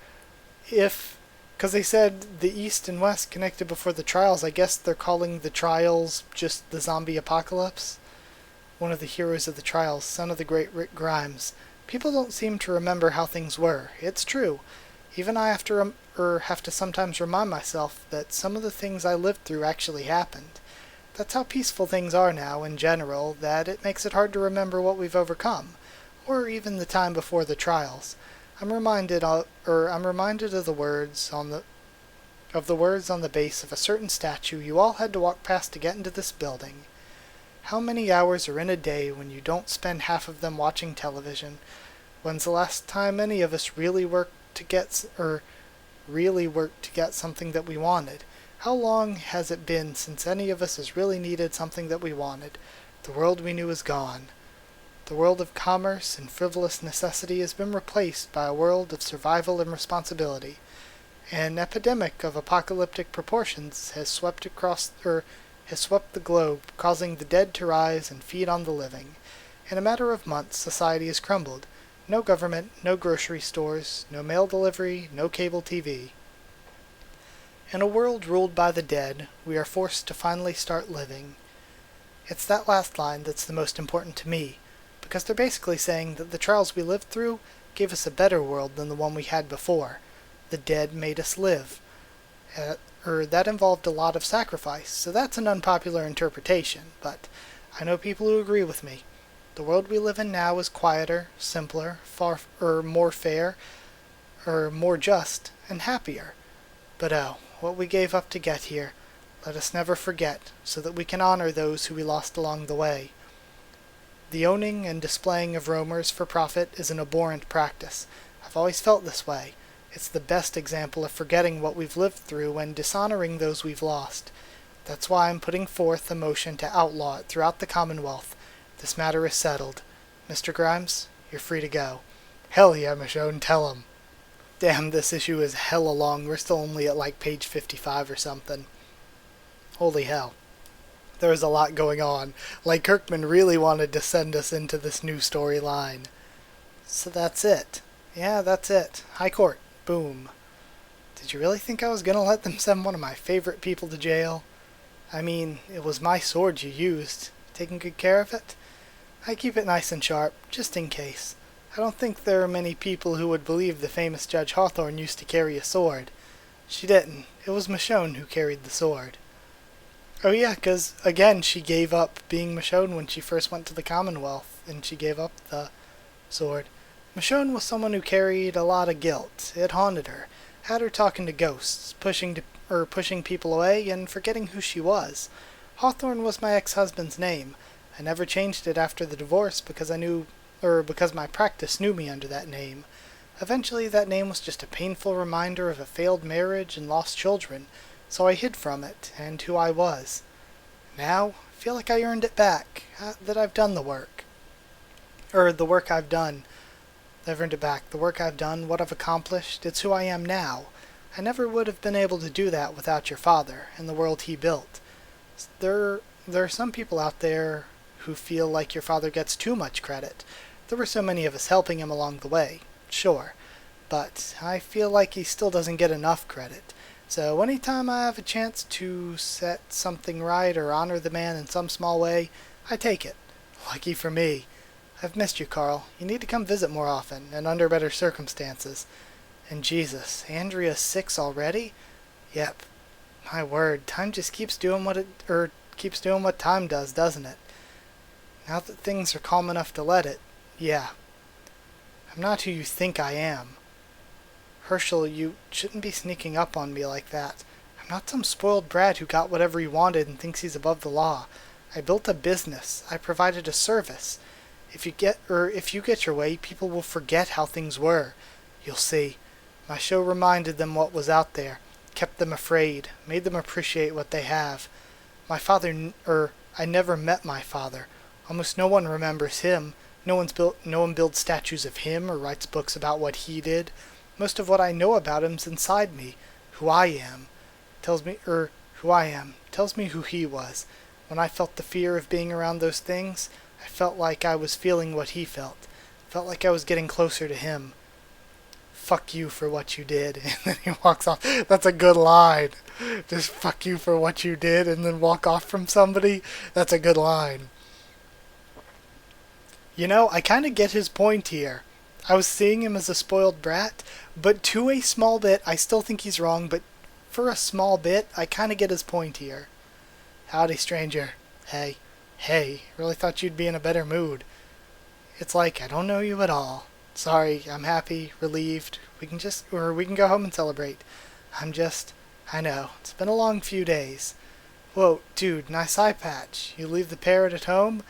A: if, because they said the East and West connected before the trials, I guess they're calling the trials just the zombie apocalypse? One of the heroes of the trials, son of the great Rick Grimes. People don't seem to remember how things were. It's true. Even I have to sometimes remind myself that some of the things I lived through actually happened. That's how peaceful things are now, in general, that it makes it hard to remember what we've overcome, or even the time before the trials. I'm reminded of the words on the base of a certain statue you all had to walk past to get into this building. How many hours are in a day when you don't spend half of them watching television? When's the last time any of us really worked to get something that we wanted? How long has it been since any of us has really needed something that we wanted? The world we knew is gone. The world of commerce and frivolous necessity has been replaced by a world of survival and responsibility. An epidemic of apocalyptic proportions has swept the globe, causing the dead to rise and feed on the living. In a matter of months, society has crumbled. No government, no grocery stores, no mail delivery, no cable TV. In a world ruled by the dead, we are forced to finally start living. It's that last line that's the most important to me, because they're basically saying that the trials we lived through gave us a better world than the one we had before. The dead made us live. That involved a lot of sacrifice, so that's an unpopular interpretation, but I know people who agree with me. The world we live in now is quieter, simpler, more fair, more just, and happier. But oh, what we gave up to get here, let us never forget, so that we can honor those who we lost along the way. The owning and displaying of roamers for profit is an abhorrent practice. I've always felt this way. It's the best example of forgetting what we've lived through and dishonoring those we've lost. That's why I'm putting forth a motion to outlaw it throughout the Commonwealth. This matter is settled. Mr. Grimes, you're free to go. Hell yeah, Michonne, tell him. Damn, this issue is hella long. We're still only at like page 55 or something. Holy hell. There was a lot going on. Like, Kirkman really wanted to send us into this new storyline. So that's it. Yeah, that's it. High Court. Boom. Did you really think I was gonna let them send one of my favorite people to jail? I mean, it was my sword you used. Taking good care of it? I keep it nice and sharp, just in case. I don't think there are many people who would believe the famous Judge Hawthorne used to carry a sword. She didn't. It was Michonne who carried the sword. Oh yeah, 'cause again, she gave up being Michonne when she first went to the Commonwealth, and she gave up the sword. Michonne was someone who carried a lot of guilt. It haunted her. Had her talking to ghosts, pushing people away, and forgetting who she was. Hawthorne was my ex-husband's name. I never changed it after the divorce because because my practice knew me under that name. Eventually that name was just a painful reminder of a failed marriage and lost children, so I hid from it, and who I was. Now, I feel like I earned it back, that I've done the work. The work I've done. I've earned it back. The work I've done, what I've accomplished, it's who I am now. I never would have been able to do that without your father, and the world he built. There are some people out there who feel like your father gets too much credit. There were so many of us helping him along the way, sure, but I feel like he still doesn't get enough credit. So anytime I have a chance to set something right or honor the man in some small way, I take it. Lucky for me. I've missed you, Carl. You need to come visit more often, and under better circumstances. And Jesus, Andrea's 6 already? Yep. My word, time just keeps doing what time does, doesn't it? Now that things are calm enough to let it, yeah. I'm not who you think I am. Herschel, you shouldn't be sneaking up on me like that. I'm not some spoiled brat who got whatever he wanted and thinks he's above the law. I built a business. I provided a service. If you get your way, people will forget how things were. You'll see. My show reminded them what was out there, kept them afraid, made them appreciate what they have. I never met my father. Almost no one remembers him. No one builds statues of him or writes books about what he did. Most of what I know about him's inside me. Who I am tells me who he was. When I felt the fear of being around those things, I felt like I was feeling what he felt. Felt like I was getting closer to him. Fuck you for what you did. And then he walks off. That's a good line. Just fuck you for what you did and then walk off from somebody. That's a good line. You know, I kind of get his point here. I was seeing him as a spoiled brat, but to a small bit, I still think he's wrong, but for a small bit, I kind of get his point here. Howdy, stranger. Hey, really thought you'd be in a better mood. It's like, I don't know you at all. Sorry, I'm happy, relieved. We can go home and celebrate. I know, it's been a long few days. Whoa, dude, nice eye patch. You leave the parrot at home?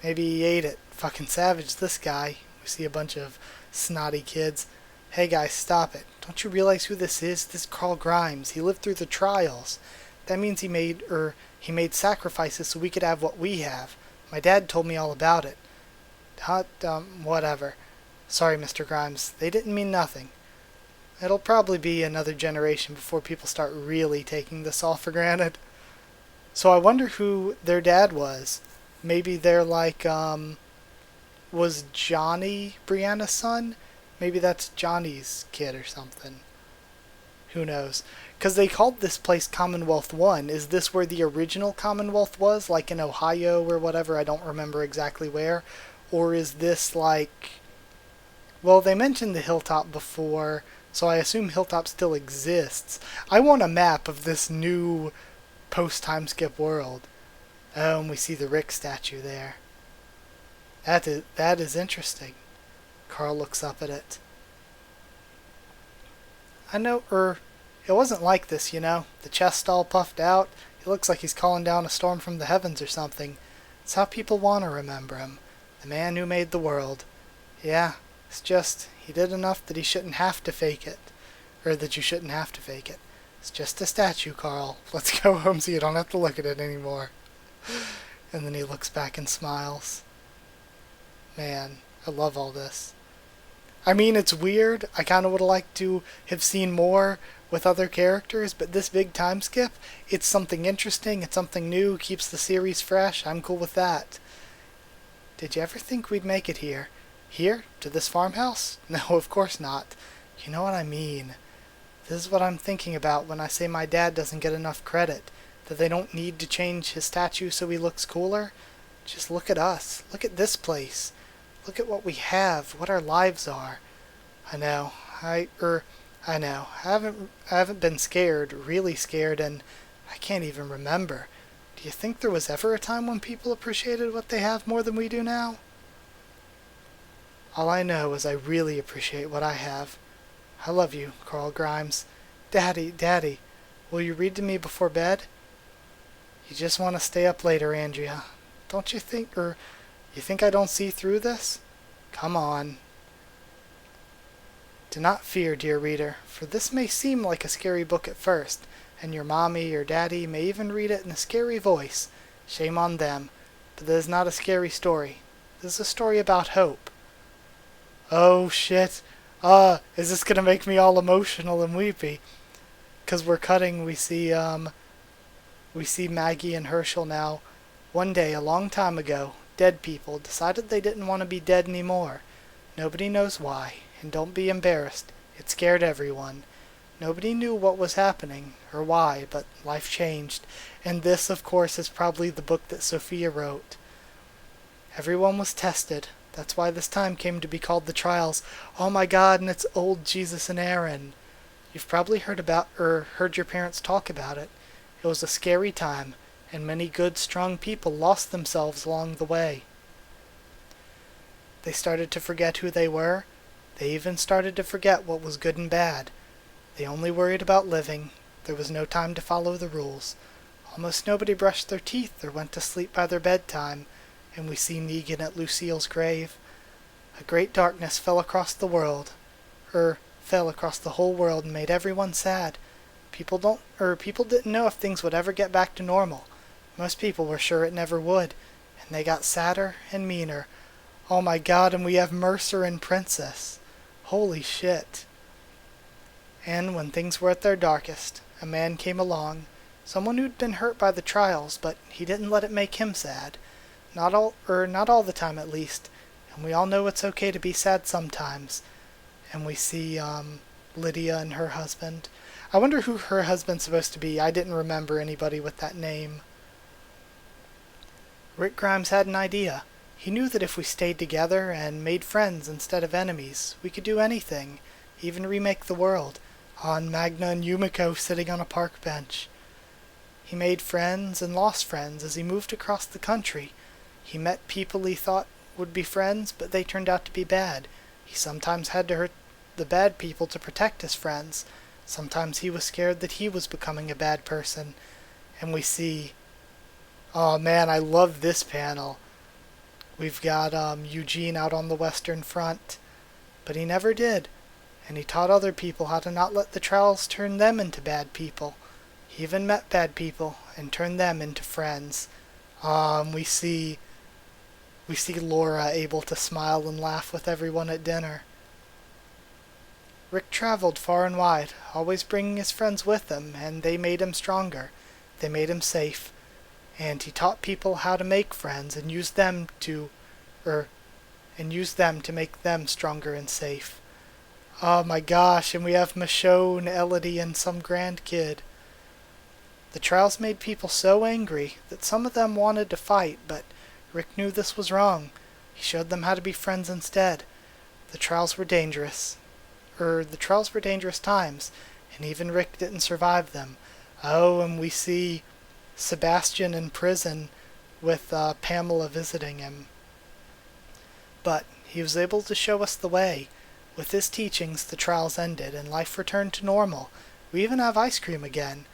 A: Maybe he ate it. Fucking savage, this guy. We see a bunch of snotty kids. Hey guys, stop it. Don't you realize who this is? This is Carl Grimes. He lived through the trials. That means he made sacrifices so we could have what we have. My dad told me all about it. Whatever. Sorry, Mr. Grimes. They didn't mean nothing. It'll probably be another generation before people start really taking this all for granted. So I wonder who their dad was. Maybe they're like, was Johnny Brianna's son? Maybe that's Johnny's kid or something. Who knows? Because they called this place Commonwealth 1. Is this where the original Commonwealth was? Like in Ohio or whatever? I don't remember exactly where. Or is this like... Well, they mentioned the hilltop before, so I assume Hilltop still exists. I want a map of this new post-time skip world. Oh, and we see the Rick statue there. That is interesting. Carl looks up at it. I know, it wasn't like this, you know. The chest all puffed out. He looks like he's calling down a storm from the heavens or something. It's how people want to remember him. The man who made the world. Yeah, it's just, he did enough that he shouldn't have to fake it. Or that you shouldn't have to fake it. It's just a statue, Carl. Let's go home so you don't have to look at it anymore. And then he looks back and smiles. Man, I love all this. I mean, it's weird. I kind of would have liked to have seen more with other characters, but this big time skip, it's something interesting, it's something new, keeps the series fresh. I'm cool with that. Did you ever think we'd make it here? Here? To this farmhouse? No, of course not. You know what I mean. This is what I'm thinking about when I say my dad doesn't get enough credit. That they don't need to change his statue so he looks cooler. Just look at us. Look at this place. Look at what we have, what our lives are. I know. I know. I haven't been scared, really scared, and I can't even remember. Do you think there was ever a time when people appreciated what they have more than we do now? All I know is I really appreciate what I have. I love you, Carl Grimes. Daddy, will you read to me before bed? You just want to stay up later, Andrea. Don't you think, you think I don't see through this? Come on. Do not fear, dear reader, for this may seem like a scary book at first, and your mommy or daddy may even read it in a scary voice. Shame on them. But this is not a scary story. This is a story about hope. Oh shit. Is this gonna make me all emotional and weepy? 'Cause we're cutting, we see Maggie and Herschel now. One day, a long time ago, dead people decided they didn't want to be dead anymore. Nobody knows why, and don't be embarrassed. It scared everyone. Nobody knew what was happening, or why, but life changed. And this, of course, is probably the book that Sophia wrote. Everyone was tested. That's why this time came to be called the trials. Oh my god, and it's old Jesus and Aaron. You've probably heard your parents talk about it. It was a scary time, and many good, strong people lost themselves along the way. They started to forget who they were. They even started to forget what was good and bad. They only worried about living. There was no time to follow the rules. Almost nobody brushed their teeth or went to sleep by their bedtime, and we see Negan at Lucille's grave. A great darkness fell across the world. Fell across the whole world and made everyone sad. People didn't know if things would ever get back to normal. Most people were sure it never would, and they got sadder and meaner. Oh my god, and we have Mercer and Princess. Holy shit. And when things were at their darkest, a man came along, someone who'd been hurt by the trials, but he didn't let it make him sad. Not all the time at least, and we all know it's okay to be sad sometimes. And we see, Lydia and her husband. I wonder who her husband's supposed to be. I didn't remember anybody with that name. Rick Grimes had an idea. He knew that if we stayed together and made friends instead of enemies, we could do anything, even remake the world, on Magna and Yumiko sitting on a park bench. He made friends and lost friends as he moved across the country. He met people he thought would be friends, but they turned out to be bad. He sometimes had to hurt the bad people to protect his friends. Sometimes he was scared that he was becoming a bad person. And we see Oh man, I love this panel. We've got Eugene out on the Western Front, but he never did. And he taught other people how to not let the trials turn them into bad people. He even met bad people and turned them into friends. We see Laura able to smile and laugh with everyone at dinner. Rick traveled far and wide, always bringing his friends with him, and they made him stronger. They made him safe. And he taught people how to make friends and use them to make them stronger and safe. Oh my gosh, and we have Michonne, Elodie, and some grandkid. The trials made people so angry that some of them wanted to fight, but Rick knew this was wrong. He showed them how to be friends instead. The trials were dangerous. The trials were dangerous times, and even Rick didn't survive them. Oh, and we see Sebastian in prison with Pamela visiting him. But he was able to show us the way. With his teachings, the trials ended, and life returned to normal. We even have ice cream again.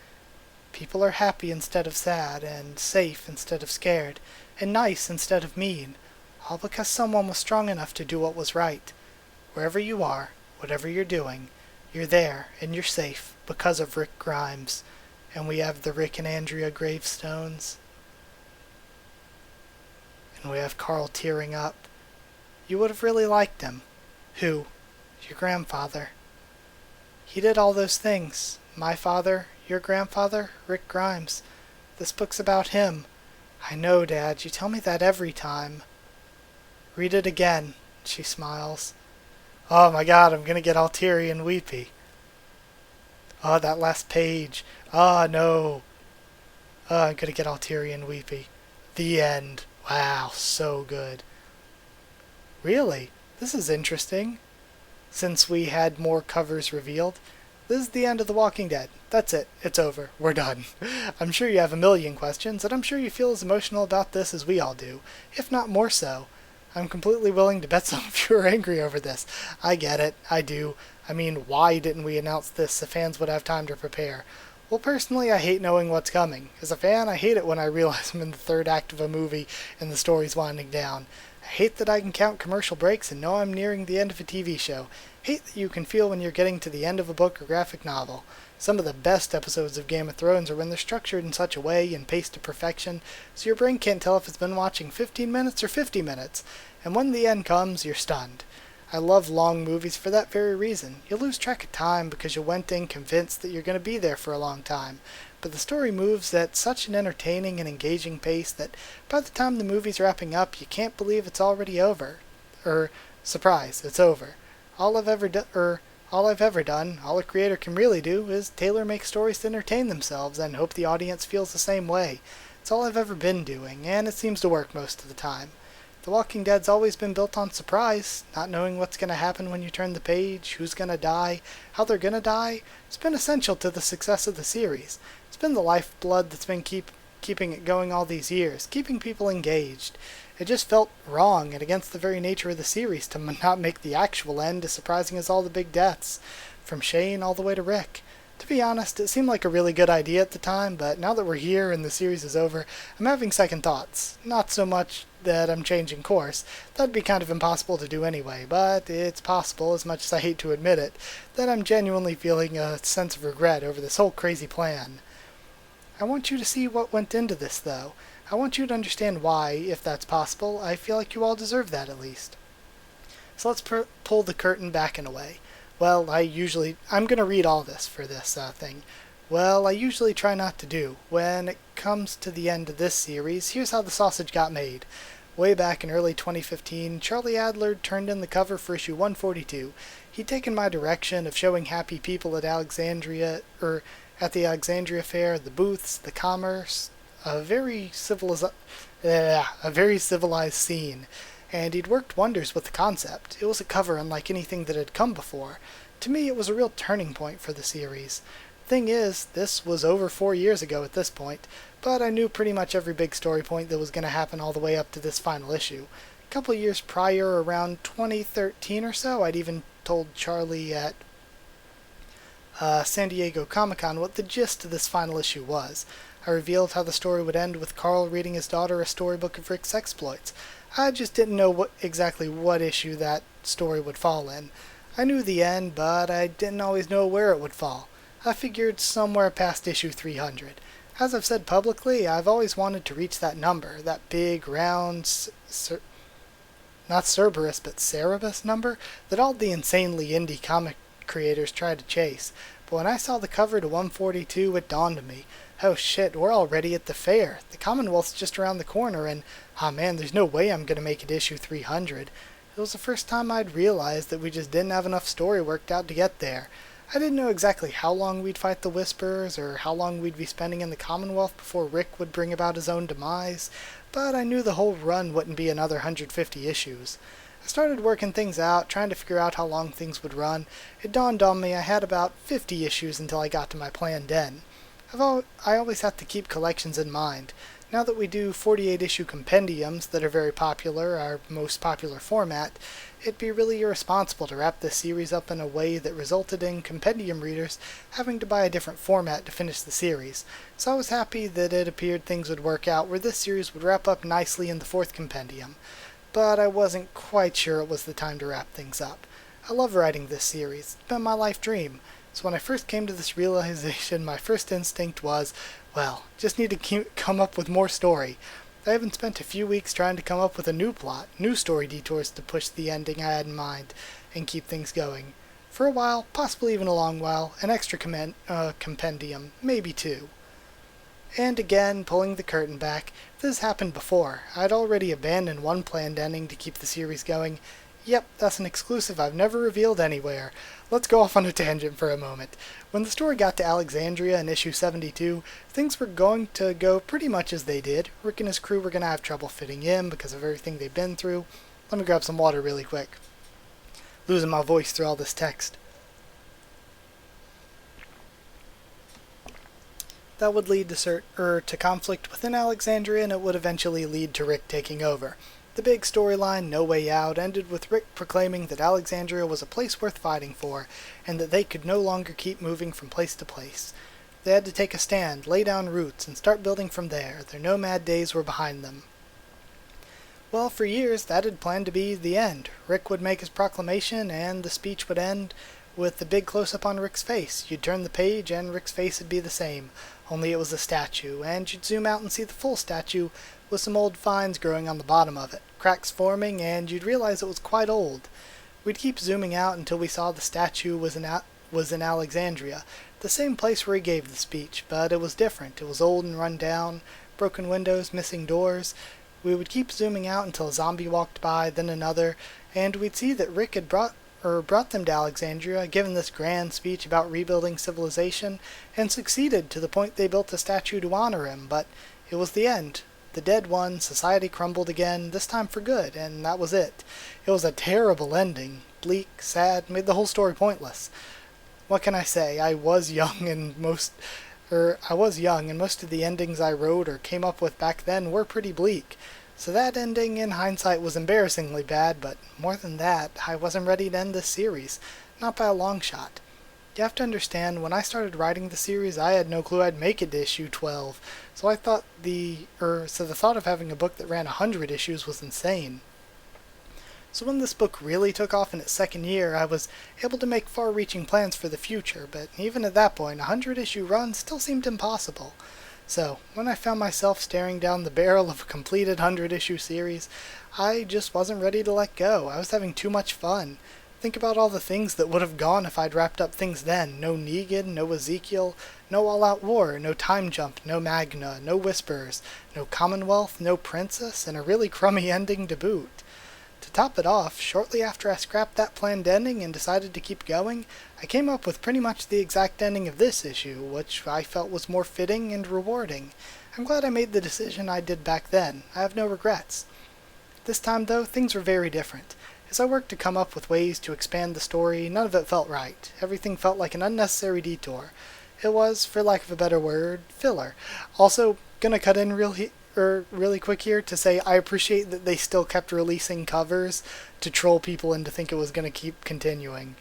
A: People are happy instead of sad, and safe instead of scared, and nice instead of mean, all because someone was strong enough to do what was right. Wherever you are, whatever you're doing, you're there, and you're safe, because of Rick Grimes. And we have the Rick and Andrea gravestones. And we have Carl tearing up. You would have really liked him. Who? Your grandfather. He did all those things. My father, your grandfather, Rick Grimes. This book's about him. I know, Dad. You tell me that every time. Read it again, she smiles. Oh my God, I'm gonna get all teary and weepy. Oh, that last page. Oh, no. Oh, I'm gonna get all teary and weepy. The end. Wow, so good. Really? This is interesting. Since we had more covers revealed, this is the end of The Walking Dead. That's it. It's over. We're done. I'm sure you have a million questions, and I'm sure you feel as emotional about this as we all do, if not more so. I'm completely willing to bet some of you are angry over this. I get it. I do. I mean, why didn't we announce this so fans would have time to prepare? Well, personally, I hate knowing what's coming. As a fan, I hate it when I realize I'm in the third act of a movie and the story's winding down. I hate that I can count commercial breaks and know I'm nearing the end of a TV show. Hate that you can feel when you're getting to the end of a book or graphic novel. Some of the best episodes of Game of Thrones are when they're structured in such a way and paced to perfection, so your brain can't tell if it's been watching 15 minutes or 50 minutes, and when the end comes, you're stunned. I love long movies for that very reason. You lose track of time because you went in convinced that you're going to be there for a long time, but the story moves at such an entertaining and engaging pace that by the time the movie's wrapping up, you can't believe it's already over. Surprise, it's over. All I've ever done, all a creator can really do, is tailor make stories to entertain themselves and hope the audience feels the same way. It's all I've ever been doing, and it seems to work most of the time. The Walking Dead's always been built on surprise, not knowing what's going to happen when you turn the page, who's going to die, how they're going to die. It's been essential to the success of the series. It's been the lifeblood that's been keeping it going all these years, keeping people engaged. It just felt wrong and against the very nature of the series to not make the actual end as surprising as all the big deaths, from Shane all the way to Rick. To be honest, it seemed like a really good idea at the time, but now that we're here and the series is over, I'm having second thoughts. Not so much that I'm changing course. That'd be kind of impossible to do anyway, but it's possible, as much as I hate to admit it, that I'm genuinely feeling a sense of regret over this whole crazy plan. I want you to see what went into this, though. I want you to understand why, if that's possible. I feel like you all deserve that, at least. So let's pull the curtain back and away. Well, I'm going to read all this for this thing. Well, I usually try not to do. When it comes to the end of this series, here's how the sausage got made. Way back in early 2015, Charlie Adler turned in the cover for issue 142. He'd taken my direction of showing happy people at the Alexandria Fair, the booths, the commerce, a very civilized scene, and he'd worked wonders with the concept. It was a cover unlike anything that had come before. To me, it was a real turning point for the series. Thing is, this was over 4 years ago at this point, but I knew pretty much every big story point that was going to happen all the way up to this final issue. A couple of years prior, around 2013 or so, I'd even told Charlie at San Diego Comic-Con what the gist of this final issue was. I revealed how the story would end with Carl reading his daughter a storybook of Rick's exploits. I just didn't know exactly what issue that story would fall in. I knew the end, but I didn't always know where it would fall. I figured somewhere past issue 300. As I've said publicly, I've always wanted to reach that number, that big, round, not Cerberus, but Cerebus number that all the insanely indie comic creators try to chase. But when I saw the cover to 142, it dawned on me, oh shit, we're already at the fair. The Commonwealth's just around the corner, and, oh man, there's no way I'm gonna make it issue 300. It was the first time I'd realized that we just didn't have enough story worked out to get there. I didn't know exactly how long we'd fight the Whisperers, or how long we'd be spending in the Commonwealth before Rick would bring about his own demise, but I knew the whole run wouldn't be another 150 issues. I started working things out, trying to figure out how long things would run. It dawned on me I had about 50 issues until I got to my planned end. I always have to keep collections in mind. Now that we do 48-issue compendiums that are very popular, our most popular format, it'd be really irresponsible to wrap this series up in a way that resulted in compendium readers having to buy a different format to finish the series. So I was happy that it appeared things would work out where this series would wrap up nicely in the 4th compendium. But I wasn't quite sure it was the time to wrap things up. I love writing this series. It's been my life dream. So when I first came to this realization, my first instinct was, well, just need to come up with more story. I even spent a few weeks trying to come up with a new plot, new story detours to push the ending I had in mind, and keep things going. For a while, possibly even a long while, an extra compendium, maybe 2. And again, pulling the curtain back, this happened before. I'd already abandoned one planned ending to keep the series going. Yep, that's an exclusive I've never revealed anywhere. Let's go off on a tangent for a moment. When the story got to Alexandria in issue 72, things were going to go pretty much as they did. Rick and his crew were going to have trouble fitting in because of everything they've been through. Let me grab some water really quick. Losing my voice through all this text. That would lead to conflict within Alexandria, and it would eventually lead to Rick taking over. The big storyline, No Way Out, ended with Rick proclaiming that Alexandria was a place worth fighting for, and that they could no longer keep moving from place to place. They had to take a stand, lay down roots, and start building from there. Their nomad days were behind them. Well, for years, that had planned to be the end. Rick would make his proclamation, and the speech would end with the big close-up on Rick's face. You'd turn the page, and Rick's face would be the same, only it was a statue, and you'd zoom out and see the full statue with some old vines growing on the bottom of it, cracks forming, and you'd realize it was quite old. We'd keep zooming out until we saw the statue was in Alexandria, the same place where he gave the speech, but it was different. It was old and run down, broken windows, missing doors. We would keep zooming out until a zombie walked by, then another, and we'd see that Rick had brought them to Alexandria, given this grand speech about rebuilding civilization, and succeeded to the point they built a statue to honor him, but it was the end. The dead won, society crumbled again, this time for good, and that was it. It was a terrible ending. Bleak, sad, made the whole story pointless. What can I say? I was young, and most of the endings I wrote or came up with back then were pretty bleak. So that ending, in hindsight, was embarrassingly bad, but more than that, I wasn't ready to end this series. Not by a long shot. You have to understand, when I started writing the series, I had no clue I'd make it to issue 12. So the thought of having a book that ran 100 issues was insane. So when this book really took off in its second year, I was able to make far-reaching plans for the future, but even at that point, a 100-issue run still seemed impossible. So, when I found myself staring down the barrel of a completed 100-issue series, I just wasn't ready to let go. I was having too much fun. Think about all the things that would have gone if I'd wrapped up things then. No Negan, no Ezekiel, no all-out war, no time jump, no Magna, no Whisperers, no Commonwealth, no Princess, and a really crummy ending to boot. To top it off, shortly after I scrapped that planned ending and decided to keep going, I came up with pretty much the exact ending of this issue, which I felt was more fitting and rewarding. I'm glad I made the decision I did back then. I have no regrets. This time, though, things were very different. As I worked to come up with ways to expand the story, none of it felt right. Everything felt like an unnecessary detour. It was, for lack of a better word, filler. Also, gonna cut in really quick here to say I appreciate that they still kept releasing covers to troll people into think it was gonna keep continuing.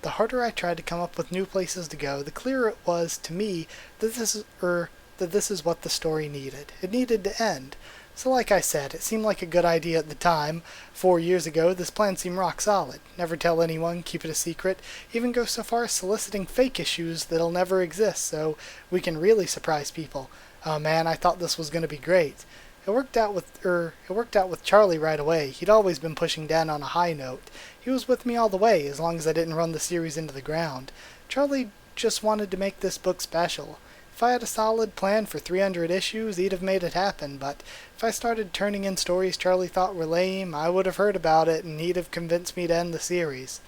A: The harder I tried to come up with new places to go, the clearer it was to me that this is what the story needed. It needed to end. So like I said, it seemed like a good idea at the time. 4 years ago, this plan seemed rock solid. Never tell anyone, keep it a secret, even go so far as soliciting fake issues that'll never exist so we can really surprise people. Oh man, I thought this was going to be great. It worked out with Charlie right away. He'd always been pushing Dan on a high note. He was with me all the way, as long as I didn't run the series into the ground. Charlie just wanted to make this book special. If I had a solid plan for 300 issues, he'd have made it happen, but if I started turning in stories Charlie thought were lame, I would have heard about it and he'd have convinced me to end the series.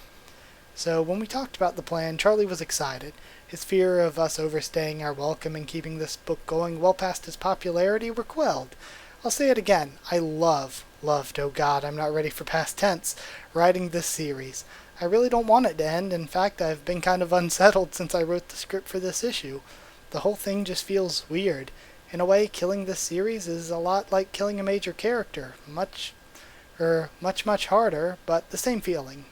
A: So when we talked about the plan, Charlie was excited. His fear of us overstaying our welcome and keeping this book going well past its popularity were quelled. I'll say it again, I loved, oh god, I'm not ready for past tense, writing this series. I really don't want it to end. In fact, I've been kind of unsettled since I wrote the script for this issue. The whole thing just feels weird. In a way, killing this series is a lot like killing a major character. Much harder, but the same feeling.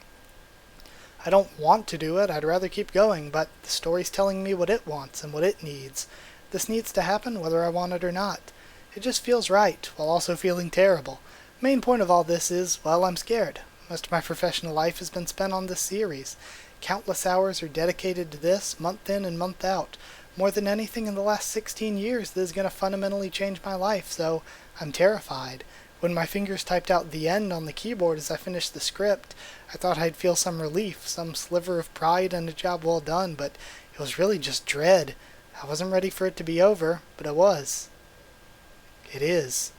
A: I don't want to do it, I'd rather keep going, but the story's telling me what it wants and what it needs. This needs to happen whether I want it or not. It just feels right, while also feeling terrible. Main point of all this is, well, I'm scared. Most of my professional life has been spent on this series. Countless hours are dedicated to this, month in and month out. More than anything in the last 16 years, this is going to fundamentally change my life, so I'm terrified. When my fingers typed out the end on the keyboard as I finished the script, I thought I'd feel some relief, some sliver of pride and a job well done, but it was really just dread. I wasn't ready for it to be over, but I was. It is.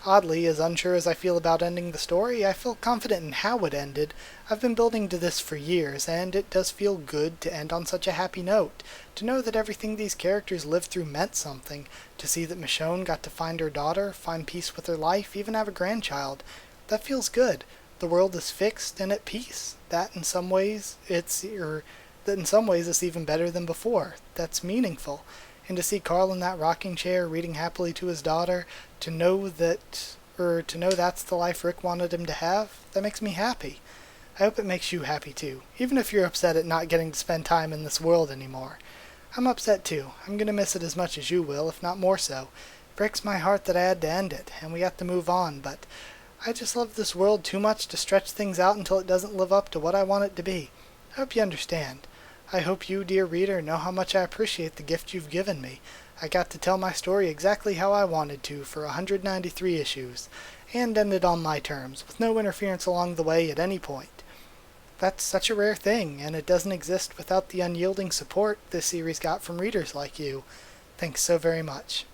A: Oddly, as unsure as I feel about ending the story, I feel confident in how it ended. I've been building to this for years, and it does feel good to end on such a happy note. To know that everything these characters lived through meant something. To see that Michonne got to find her daughter, find peace with her life, even have a grandchild. That feels good. The world is fixed and at peace. That in some ways it's even better than before. That's meaningful. And to see Carl in that rocking chair reading happily to his daughter, to know that's the life Rick wanted him to have, that makes me happy. I hope it makes you happy too, even if you're upset at not getting to spend time in this world anymore. I'm upset too. I'm gonna miss it as much as you will, if not more so. It breaks my heart that I had to end it, and we have to move on, but I just love this world too much to stretch things out until it doesn't live up to what I want it to be. I hope you understand. I hope you, dear reader, know how much I appreciate the gift you've given me. I got to tell my story exactly how I wanted to for 193 issues, and end it on my terms, with no interference along the way at any point. That's such a rare thing, and it doesn't exist without the unyielding support this series got from readers like you. Thanks so very much.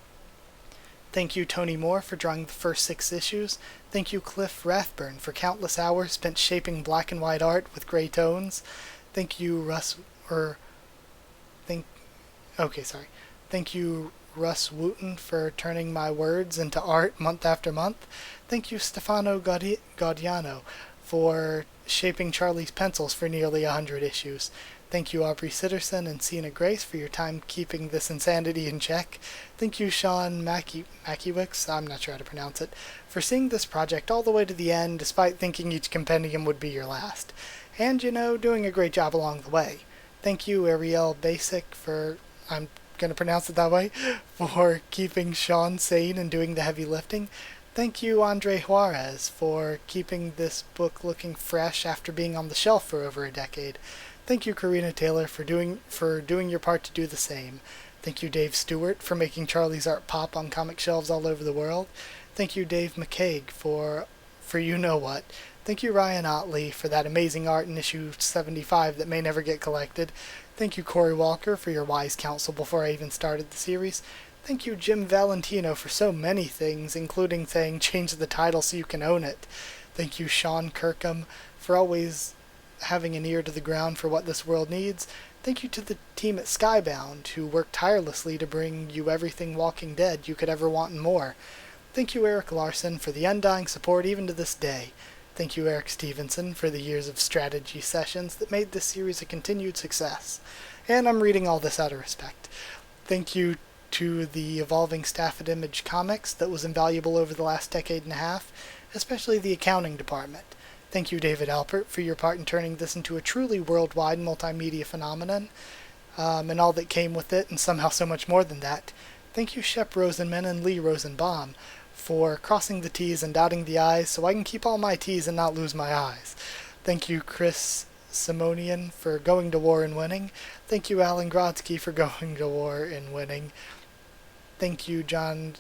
A: Thank you, Tony Moore, for drawing the first 6 issues. Thank you, Cliff Rathburn, for countless hours spent shaping black and white art with gray tones. Thank you, Thank you, Russ Wooten, for turning my words into art month after month. Thank you, Stefano Gaudiano, for shaping Charlie's pencils for nearly 100 issues. Thank you, Aubrey Sitterson and Sina Grace, for your time keeping this insanity in check. Thank you, Sean Makiewicz, I'm not sure how to pronounce it, for seeing this project all the way to the end, despite thinking each compendium would be your last. And, doing a great job along the way. Thank you, Ariel Basic, I'm going to pronounce it that way, for keeping Sean sane and doing the heavy lifting. Thank you, Andre Juarez, for keeping this book looking fresh after being on the shelf for over a decade. Thank you, Karina Taylor, for doing your part to do the same. Thank you, Dave Stewart, for making Charlie's art pop on comic shelves all over the world. Thank you, Dave McCaig, for you-know-what. Thank you, Ryan Otley, for that amazing art in issue 75 that may never get collected. Thank you, Corey Walker, for your wise counsel before I even started the series. Thank you, Jim Valentino, for so many things, including saying change the title so you can own it. Thank you, Sean Kirkham, for always having an ear to the ground for what this world needs. Thank you to the team at Skybound, who worked tirelessly to bring you everything Walking Dead you could ever want and more. Thank you, Eric Larson, for the undying support even to this day. Thank you, Eric Stevenson, for the years of strategy sessions that made this series a continued success. And I'm reading all this out of respect. Thank you to the evolving staff at Image Comics that was invaluable over the last decade and a half, especially the accounting department. Thank you, David Alpert, for your part in turning this into a truly worldwide multimedia phenomenon, and all that came with it, and somehow so much more than that. Thank you, Shep Rosenman and Lee Rosenbaum, for crossing the T's and dotting the I's so I can keep all my T's and not lose my I's. Thank you, Chris Simonian, for going to war and winning. Thank you, Alan Grodsky, for going to war and winning. Thank you, John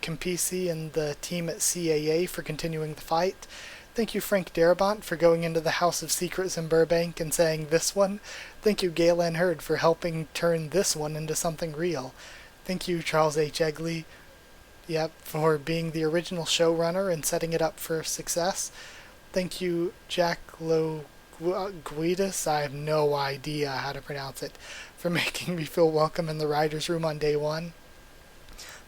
A: Campisi and the team at CAA for continuing the fight. Thank you, Frank Darabont, for going into the House of Secrets in Burbank and saying this one. Thank you, Galen Hurd, for helping turn this one into something real. Thank you, Charles H. Egley, for being the original showrunner and setting it up for success. Thank you, Jack Guidus, I have no idea how to pronounce it, for making me feel welcome in the writer's room on day one,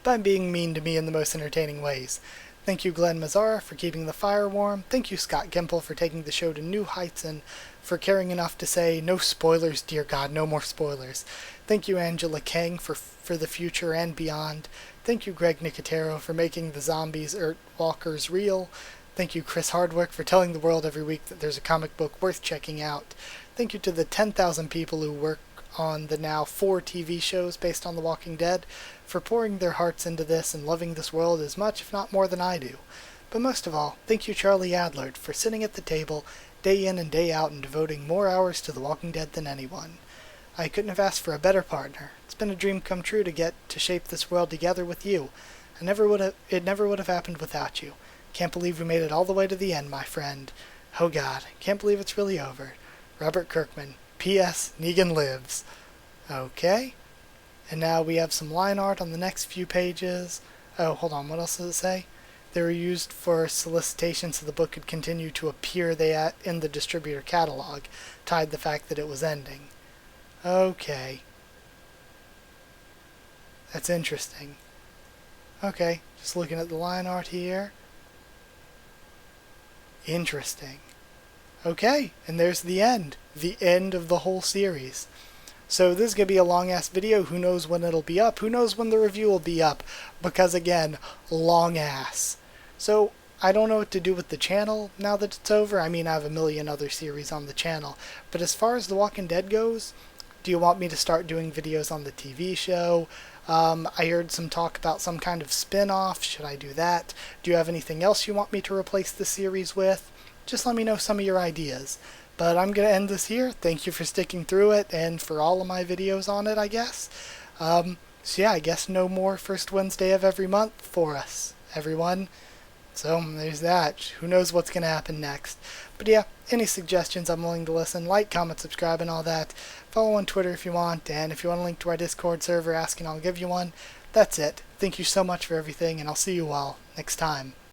A: by being mean to me in the most entertaining ways. Thank you, Glenn Mazzara, for keeping the fire warm. Thank you, Scott Gimple, for taking the show to new heights and for caring enough to say, no spoilers, dear God, no more spoilers. Thank you, Angela Kang, for the future and beyond. Thank you, Greg Nicotero, for making the zombies walkers real. Thank you, Chris Hardwick, for telling the world every week that there's a comic book worth checking out. Thank you to the 10,000 people who work on the now 4 TV shows based on The Walking Dead, for pouring their hearts into this and loving this world as much, if not more, than I do. But most of all, thank you, Charlie Adlard, for sitting at the table day in and day out and devoting more hours to The Walking Dead than anyone. I couldn't have asked for a better partner. It's been a dream come true to get to shape this world together with you. It never would have happened without you. Can't believe we made it all the way to the end, my friend. Oh God, can't believe it's really over. Robert Kirkman. P.S. Negan lives. Okay. And now we have some line art on the next few pages. Oh, hold on, what else does it say? They were used for solicitation so the book could continue to appear in the distributor catalog, tied the fact that it was ending. Okay. That's interesting. Okay, just looking at the line art here. Interesting. Okay, and there's the end. The end of the whole series. So this is going to be a long-ass video. Who knows when it'll be up? Who knows when the review will be up? Because, again, long-ass. So, I don't know what to do with the channel now that it's over. I mean, I have a million other series on the channel. But as far as The Walking Dead goes, do you want me to start doing videos on the TV show? I heard some talk about some kind of spin-off. Should I do that? Do you have anything else you want me to replace the series with? Just let me know some of your ideas. But I'm going to end this here. Thank you for sticking through it and for all of my videos on it, I guess. So yeah, I guess no more first Wednesday of every month for us, everyone. So there's that. Who knows what's going to happen next. But yeah, any suggestions, I'm willing to listen. Like, comment, subscribe, and all that. Follow on Twitter if you want. And if you want a link to our Discord server, ask and I'll give you one. That's it. Thank you so much for everything, and I'll see you all next time.